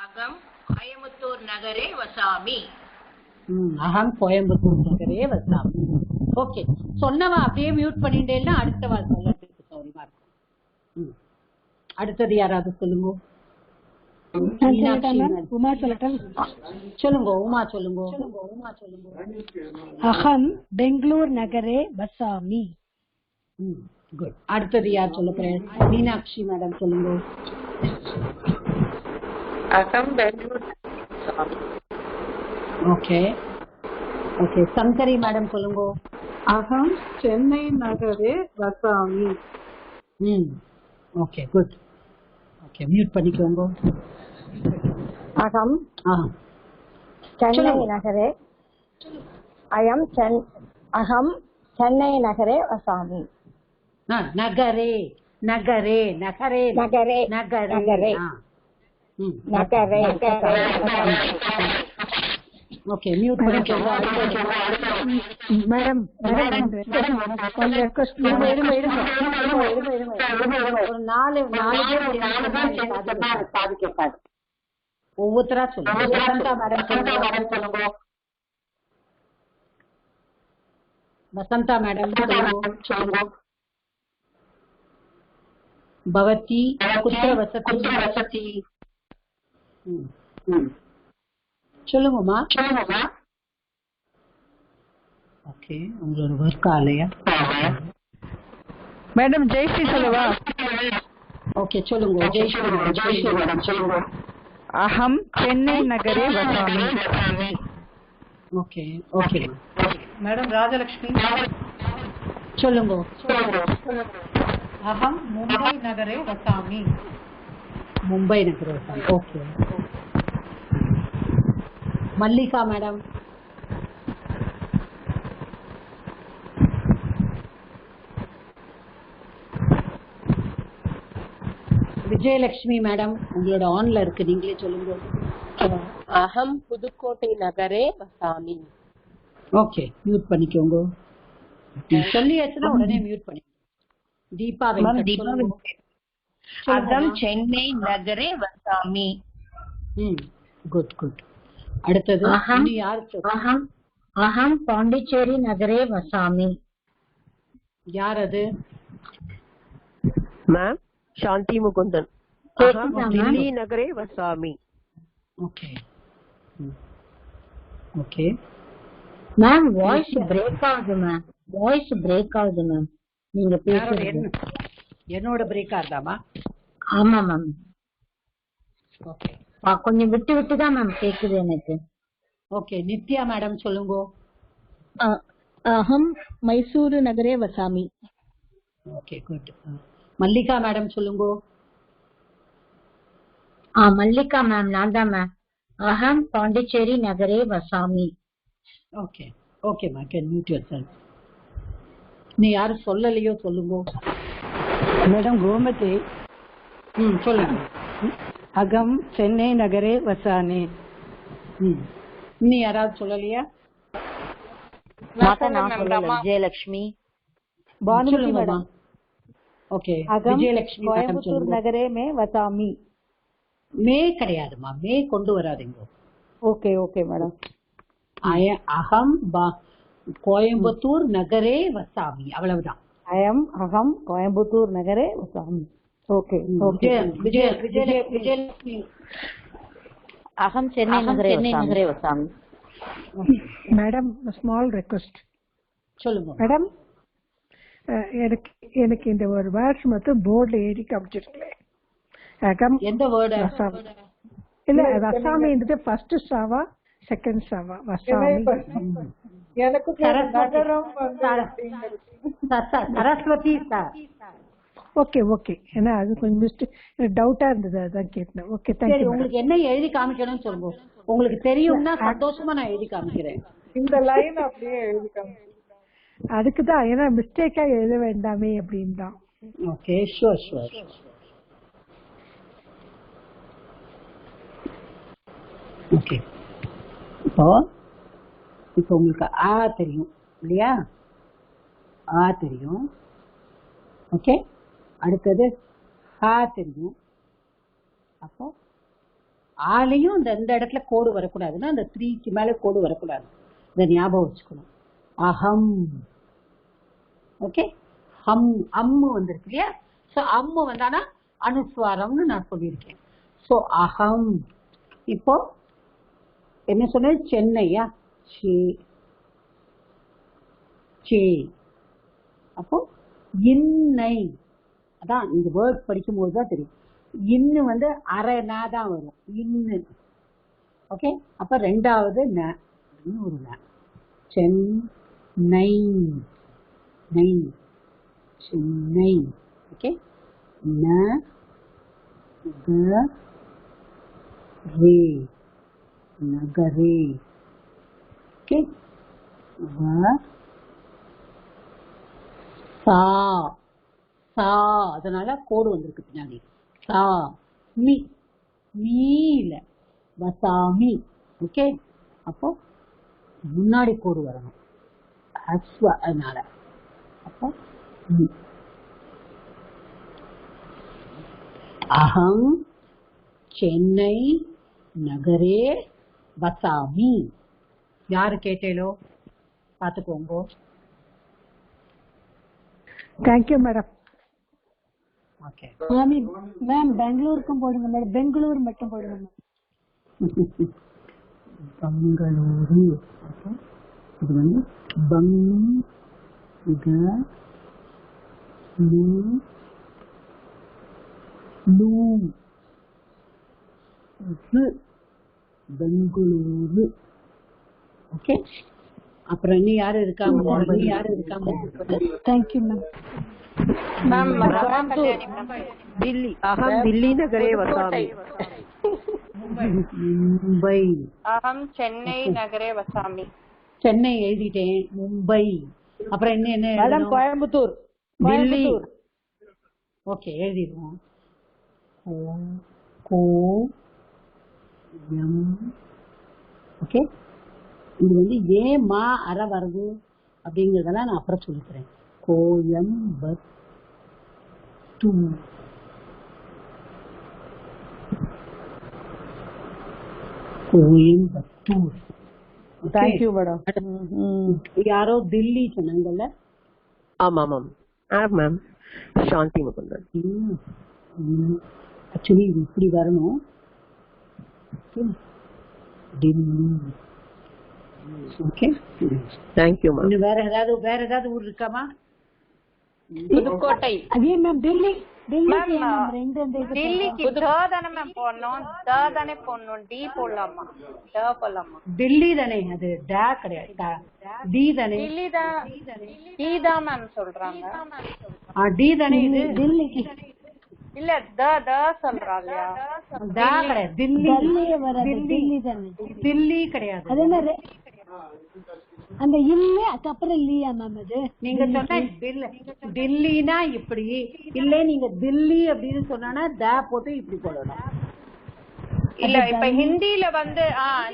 அகம் கோயம்புத்தூர் நகரே வசாமி. அகம் கோயம்புத்தூர் நகரே வசாமி. ஓகே, சொன்னவா அப்படியே மியூட் பண்ணிட்டேன்னா அடுத்த வாரம் சொல்லறதுக்கு சௌரியமா இருக்கும். அடுத்தது யாராவது சொல்லுங்க. உமா சொல்லட்டும். சொல்லுங்க உமா சொல்லுங்க. அகம் பெங்களூர் நகரே வசாமி. குட். அடுத்தது யார் சொல்ல போறேன்? மீனாட்சி மேடம் சொல்லுங்க. அகம் Bangalore. Okay okay. Shankari madam சொல்லுங்க. அகம் சென்னை நகரே வசாமி. Okay good. ஓகே மியூட் பண்ணிக்கோங்க. अहम ஆ चेन्नई சொல்லுங்க. नगरे अहम चेन्नई नगरे वसामि. நகரே நகரே நகரே नगरे நகரே नगरे ஆ ம் नगरे ஓகே மியூட் பண்ணிக்கோங்க. மேடம் கொஞ்சம் ரெக்வஸ்ட் ஒரு 4 பேர் காது கேட்காது. ஒவ்வொருத்தரா சொல்லுங்க. வசந்தா மேடம் சொல்லுங்க. வசந்தா மேடம் சொல்லுங்க. பவதி குத்திர வசதி சொல்லுங்கம்மா. ஓகே உங்களோட ஒர்க் ஆலையா? மேடம் ஜெயஸ்ரீ சொல்லவா? ஓகே சொல்லுங்க. ஜெயஸ்ரீ மேடம் சொல்லுங்க. अहम चेन्नई नगरे वसामि. ஓகே ஓகே மேடம் ராஜலட்சுமி சொல்லுங்க. अहम मुंबई नगरे वसामि. மும்பை நகரம். Okay Mallika madam. Vijayalakshmi madam உங்களோட ஆன்ல இருக்கு, நீங்களே சொல்லுங்க. अहम पुदुकोट्टै नगरे वसामि. ஓகே மியூட் பண்ணிக்கோங்க. சொல்லியாச்சுன்னா உடனே மியூட் பண்ணி. தீபா வெங்கட் சொல்லுங்க. अहम चेन्नई नगरे वसामि. Good good. அடுத்தது இன்னும் யார் अहम पांडिचेरी नगरे वसामि. யார் அது? मैम शांति मुकुंदन. दिल्ली नगरे वसामि. Okay okay ma'am voice break out ma'am நீங்க பேசுறது. என்னோட பிரேக்கா இருந்தாமா? ஆமா மேம். ஓகே கொஞ்சம் விட்டு விட்டு தான் மேம் கேக்குது எனக்கு. ஓகே நித்யா மேடம் சொல்லுங்க. अहम मैसूर नगरे वसामि. Okay good. மல்லிகா மேடம் சொல்லுங்க. மல்லிகா மேம் நான் தான் மேம். அஹம் பாண்டிச்சேரி நகரே வசாமி. ஓகே ஓகேம்மா கேன் மியூட் யுவர் செல்ஃப். நீ யாரும் சொல்லலையோ சொல்லுங்க. மேடம் கோமதி சொல்லுங்க. अगम चेन्नई नगरे वसामि. இன்னும் யாராவது சொல்லலையா? Vijayalakshmi. Bhanumathi madam. Okay Vijayalakshmi madam Coimbatore சொல்லுங்க. नगरे में वसामि. மே கிடையாதுமா, மே கொண்டு வராதீங்க. Okay okay madam. அகம் கோயம்புத்தூர் நகரே வசாமி, அவ்வளவுதான். अहम कोयम्बतूर नगरे वसामि. Okay okay. விஜயலட்சுமி அகம் சென்னை நகரே வசாமி. Madam small request. சொல்லுங்க மேடம் எனக்கு இந்த ஒரு வேர்ட்ஸ் மட்டும் போர்ட்ல எழுதி காமிச்சிருக்கேன். அகம் எந்த வேர்டு? இல்ல வசாமின்றது ஃபர்ஸ்ட் சாவா செகண்ட் சாவா? வசாமி. எனக்கு சரஸ்வதி சார். Okay okay. ஏன்னா அது கொஞ்சம் எனக்கு டவுட்டா இருந்தது, அதான் கேட்டேன். ஓகே சரி, தேங்க்யூ. உங்களுக்கு என்ன எழுதி காமிக்கணும்னு சொல்லுங்க. உங்களுக்கு தெரியும்னா சந்தோஷமா நான் எழுதி காமிக்கிறேன். இந்த லைன் அப்படியே எழுதி காமிக்கிறேன். அதுக்கு தான், ஏன்னா மிஸ்டேக்கா எழுத வேண்டாமே அப்படின்னு தான். Okay sure sure. ஓகே இப்போ உங்களுக்கு ஆ தெரியும் இல்லையா? ஆ தெரியும். ஓகே அடுத்தது ஹா தெரியும். அப்போ ஆலையும் இந்த இடத்துல கோடு வரக்கூடாதுன்னா அந்த 3க்கு மேல கோடு வரக்கூடாது. இதை ஞாபகம் வச்சுக்கணும். அகம். ஓகே ஹம் அம்மு வந்திருக்கு இல்லையா? ஸோ அம்மு வந்தானா அனுஸ்வாரம்னு நான் சொல்லியிருக்கேன். ஸோ அகம். இப்போ என்ன சொன்ன? சென்னையா? அப்போ இன்னை. அதான் இந்த வேர்ட் படிக்கும்போது தான் தெரியும். இன்னு வந்து அரைனா தான் வரும் இன்னு. ஓகே அப்ப ரெண்டாவது ந ஒரு ந. சென்னை. சென்னை. ஓகே நகரே நகரே ஓகே சா சா அதனால கோடு வந்திருக்கு பின்னாடி சா மீ மீல வசாமி ஓகே அப்போ முன்னாடி கோடு வரணும் அஸ்வ அதனால அப்போ அகம் சென்னை நகரே வசாமி யாரு கேட்டேலோ பாத்துக்கோங்க. Thank you madam. ஓகே மேம் பெங்களூருக்கும் போடுங்க மேடம், பெங்களூர் மட்டும் போடுங்க மேம். பெங்களூரு இது வந்து பெங்களூரு ஓகே. அப்புறம் இன்னும் யாரு இருக்காங்க? Thank you ma'am. दिल्ली अहम दिल्ली नगरे वसामि மும்பை அகம் சென்னை நகரே வசாமி. சென்னை எழுதிட்டேன். மும்பை அப்புறம் என்ன மேடம் கோயம்புத்தூர் டெல்லி ஓகே எழுதிடுவோம். ஓகே இது வந்து ஏன் மா அரை வருது அப்படிங்கறதெல்லாம் நான் அப்புறம் சொல்லிக்கிறேன். கோயம்புத்தூர் கோயம்புத்தூர். Thank you madam. யாரோ தில்லி சொன்னாங்கல்ல? ஆமா ma'am. Ma'am Shanthi Mukundan. Actually இது இப்படி வரணும். Delhi okay thank you ma'am. இன்னும் வேற ஏதாவது ஊர் இருக்காமா? புதுக்கோட்டை. அதே மேம் டெல்லி மேம் டெல்லிக்கு தானே மேம் போடணும், தானே போடணும், டி போடலாமா, போடலாமா? டெல்லி தானே, அது டா கிடையாது, டி தானே. டெல்லி தான், டி தான் மேம் சொல்றாங்க. டி தானே இது. டெல்லிக்கு இல்ல த சொல்றாங்க. டா கிடையாது, தில்லி. டெல்லி தானே, தில்லி கிடையாது. அதே மாதிரி அந்த இல்ல அதுக்கப்புறம் இல்லையா மேம்? அது நீங்க சொன்ன டெல்லினா இப்படி இல்ல, நீங்க தில்லி அப்படின்னு சொன்னா த போட்டு இப்படி போடணும். இல்ல இப்ப ஹிந்தில வந்து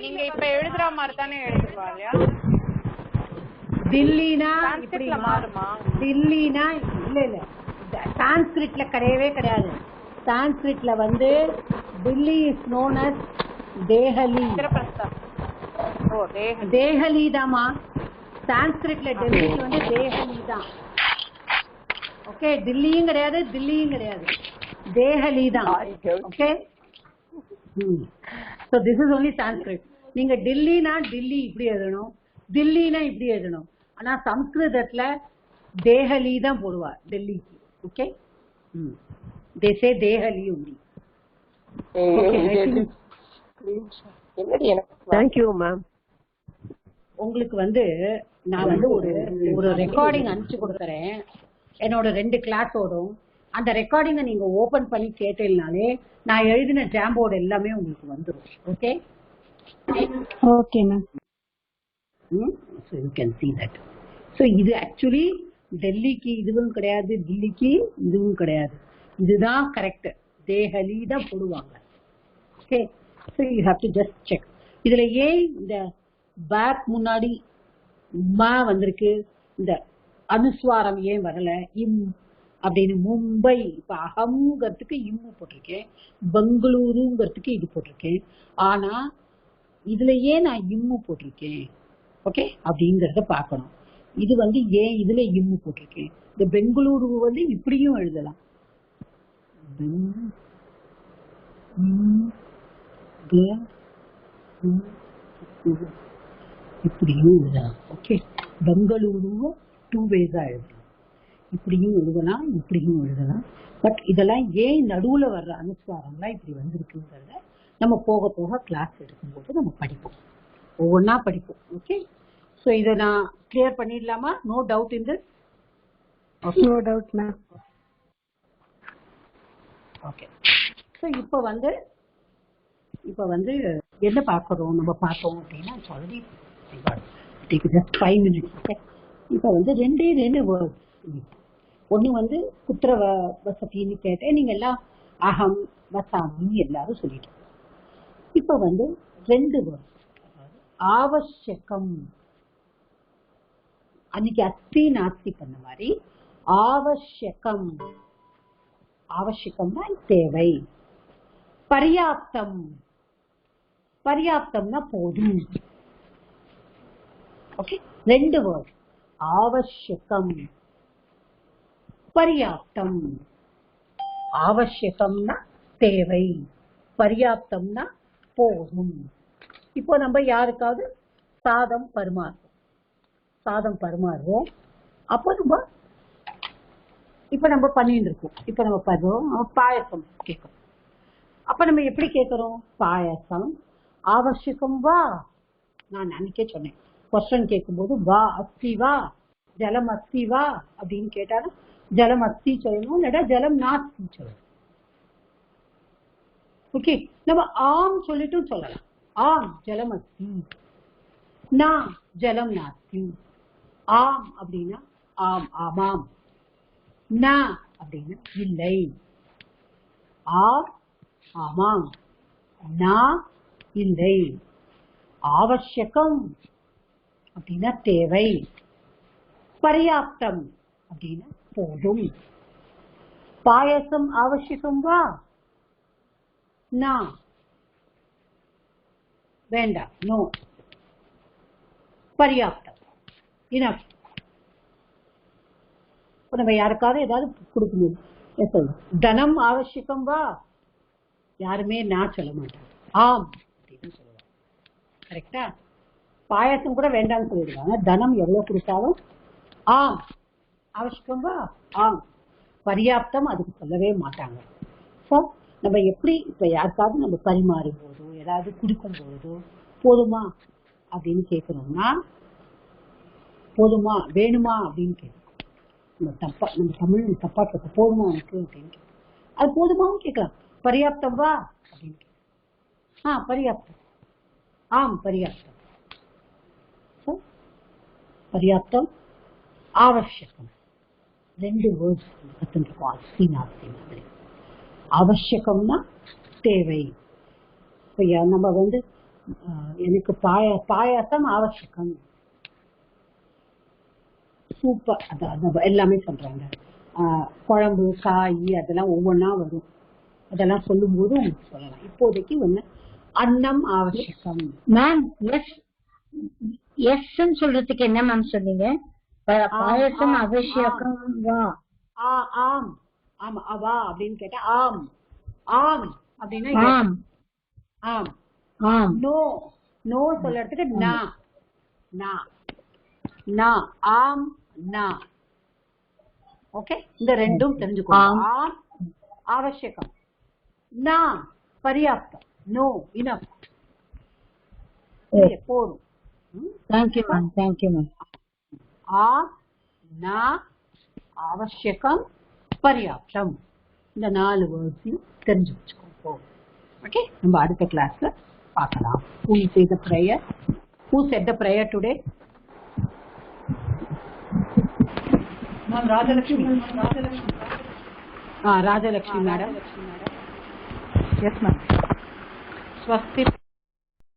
நீங்க இப்ப எழுதுற மாதிரி தானே எழுதுவாங்க. தில்லினா இப்படி மாறுமா? தில்லினா இல்ல சான்ஸ்கிரிட்ல கிடையவே கிடையாது. சான்ஸ்கிரிட்ல வந்து தில்லி இஸ் நோன் அஸ் தேஹலி. தேஹலி தாமா சான்ஸ்கிரிட்ல. டெல்லிக்கு வந்து தேஹலி தான். ஓகே தில்லியும் கிடையாது, தில்லியும் கிடையாது, தேஹலி தான். Okay so this is only Sanskrit. நீங்க டெல்லினா டெல்லி இப்படி எழுதணும், தில்லினா இப்படி எழுதணும். ஆனா சம்ஸ்கிருதத்துல தேஹலி தான் போடுவா டெல்லிக்கு. ஓகே தேசே தேஹலி only. Thank you ma'am. உங்களுக்கு வந்து நான் வந்து ஒரு ரெக்கார்டிங் அனுப்பிச்சு கொடுக்குறேன் என்னோட 2 கிளாஸோடும். அந்த ரெக்கார்டிங்கை நீங்க ஓபன் பண்ணி கேட்டீங்கனாலே நான் எழுதின ஜாம்போர்டு எல்லாமே உங்களுக்கு வந்துடும். Okay okay ma'am. So you can see that. So இது ஆக்சுவலி டெல்லிக்கு இதுவும் கிடையாது, தில்லிக்கு இதுவும் கிடையாது. இதுதான் கரெக்ட். தேஹலி தான் போடுவாங்க. Okay so you have to just check. இதுல ஏன் இந்த பேக் முன்னாடி மா வந்திருக்கு, இந்த அனுஸ்வாரம் ஏன் வரல, இம் அப்படின்னு. மும்பை இப்ப அகம்ங்கிறதுக்கு இம்மு போட்டிருக்கேன், பெங்களூருங்கிறதுக்கு இது போட்டிருக்கேன். ஆனா இதுல ஏன் நான் இம்மு போட்டிருக்கேன் ஓகே அப்படிங்கறத பார்க்கணும். இது வந்து ஏன் இதுல இம்மு போட்டிருக்கேன். இந்த பெங்களூரு வந்து இப்படியும் எழுதலாம், இப்படியும் எழுதலாம். ஓகே பெங்களூருவை 2 ways எழுதலாம். இப்படியும் எழுதலாம், இப்படியும் எழுதலாம். பட் இதெல்லாம் ஏன் நடுவுல வர்ற அனுஸ்வாரம்லாம் இப்படி வந்திருக்குங்கிறத நம்ம போக போக கிளாஸ் எடுக்கும்போது நம்ம படிப்போம், ஒவ்வொன்னா படிப்போம். ஓகே ஸோ இதை நான் கிளியர் பண்ணிடலாமா? No doubt in this? No doubt ma'am. Okay. So இப்போ வந்து என்ன பார்க்குறோம் நம்ம பார்த்தோம் அப்படின்னா already take just 5 minutes. Okay. இப்போ வந்து ரெண்டு வேர்ட்ஸ். ஒன்று வந்து குத்திர வசதின்னு கேட்டேன், நீங்கள் எல்லாம் அகம் வசாமி எல்லாரும் சொல்லிட்டோம். இப்போ வந்து 2 வேர்ட்ஸ். ஆவசியகம், அன்னைக்கு அஸ்தி நாஸ்தி பண்ண மாதிரி ஆவசியகம், ஆவசியகம்னா தேவை. பர்யாப்தம், பர்யாப்தம்னா போதும். ஓகே. 2 வேர்ட். ஆவசியகம், பர்யாப்தம். ஆவசியகம்னா தேவை, பர்யாப்தம்னா போதும். இப்போ நம்ம யாருக்காவது சாதம் பரிமாறுவோம். அப்போ நம்ம பண்ணிட்டு இருக்கோம். இப்போ நம்ம பருவோம், பாயசம் கேட்கணும். அப்ப நம்ம எப்படி கேட்கிறோம்? பாயசம் ஆவசியகம் வா. நான் அன்னைக்கே சொன்னேன், கொஸ்டின் கேட்கும்போது வா அஸ்தி வா, ஜலம் அஸ்தி வா அப்படின்னு கேட்டாலும் ஜலம் அஸ்தி சொல்லணும், இல்லடா ஜலம் நாஸ்தி சொல்லணும். ஓகே. நம்ம ஆம் சொல்லிட்டும் சொல்லலாம். ஆம் ஜலம் அஸ்தி, நா ஜலம் நாஸ்தி. ஆம் அப்படின்னா ஆம் ஆமாம், நா அப்படின்னா இல்லை. ஆம் ஆமாம், நா இல்லை. ஆவசியகம் அப்படின்னா தேவை, பர்யாப்தம் அப்படின்னா போதும். பாயசம் ஆவசியகம் வா, நா வேண்டாம், நோ. பர்யாப்தம், இனஃப். நம்ம யாருக்காவது ஏதாவது கொடுக்கணும், தனம் ஆவசியகம் வா, யாருமே நான் சொல்ல மாட்டாங்க, ஆம் அப்படின்னு சொல்லுவாங்க. கரெக்டா? பாயசம் கூட வேண்டாம்னு சொல்லிடுவாங்க. தனம் எவ்வளவு கொடுத்தாலும் ஆம் அவசியம் வா, ஆம். பர்யாப்தம் அதுக்கு சொல்லவே மாட்டாங்க. ஸோ நம்ம எப்படி இப்ப யாருக்காவது நம்ம பரிமாறும் போதோ ஏதாவது குடிக்கும் போதோ போதுமா அப்படின்னு கேட்கணும்னா, போதுமா வேணுமா அப்படின்னு கேட்கணும். நம்ம தமிழ் தப்பா கேட்க, போதுமா எனக்கு அப்படின்னு அது போதுமாவும் கேட்கலாம். பர்யாப்தம் வா அப்படின்னு பர்யாப்தம், ஆம் பர்யாப்தம். பர்யாப்தம் ஆவசியகம் 2 வேர்ட்ஸ் கத்துருக்கோம். அஸ்தி நாஸ்தி மாதிரி. ஆவசியகம்னா தேவை. இப்போ நம்ம வந்து எனக்கு பாயாசம் ஆவசியகம், சூப்பர், அது எல்லாமே சொல்றாங்க. குழம்பு காய் அதெல்லாம் ஒவ்வொன்றா வரும், அதெல்லாம் சொல்லும் போது உங்களுக்கு சொல்லலாம். இப்போதைக்கு ஒண்ணு அன்னம் ஆவசியகம். மேம் எஸ் சொல்றதுக்கு என்ன மேம் சொன்னீங்க? பாயசம் அவசியகம் வா. ஆம் ஆமா வா அப்படின்னு கேட்டா ஆம், ஆம் அப்படின்னா ஆம் ஆம். ஆம். நோ, நோ சொல்றதுக்கு நா, நா நா, ஆம் நா. ஓகே. இந்த ரெண்டும் தெரிஞ்சுக்கோங்க. ஆம் ஆவசியகம், நா பர்யாப்தம், நோ இனஃப், போதும். Thank you ma'am, thank you ma'am. ஆம் நா ஆவசியகம் பர்யாப்தம், இந்த 4 வேர்ட்ஸையும் தெரிஞ்சு வச்சுக்கோங்க. ஓகே. நம்ம அடுத்த கிளாஸ்ல பார்க்கலாம். Who said the prayer? Who said the prayer today? Ma'am Rajalakshmi. Rajalakshmi madam. Yes ma'am. Swasti.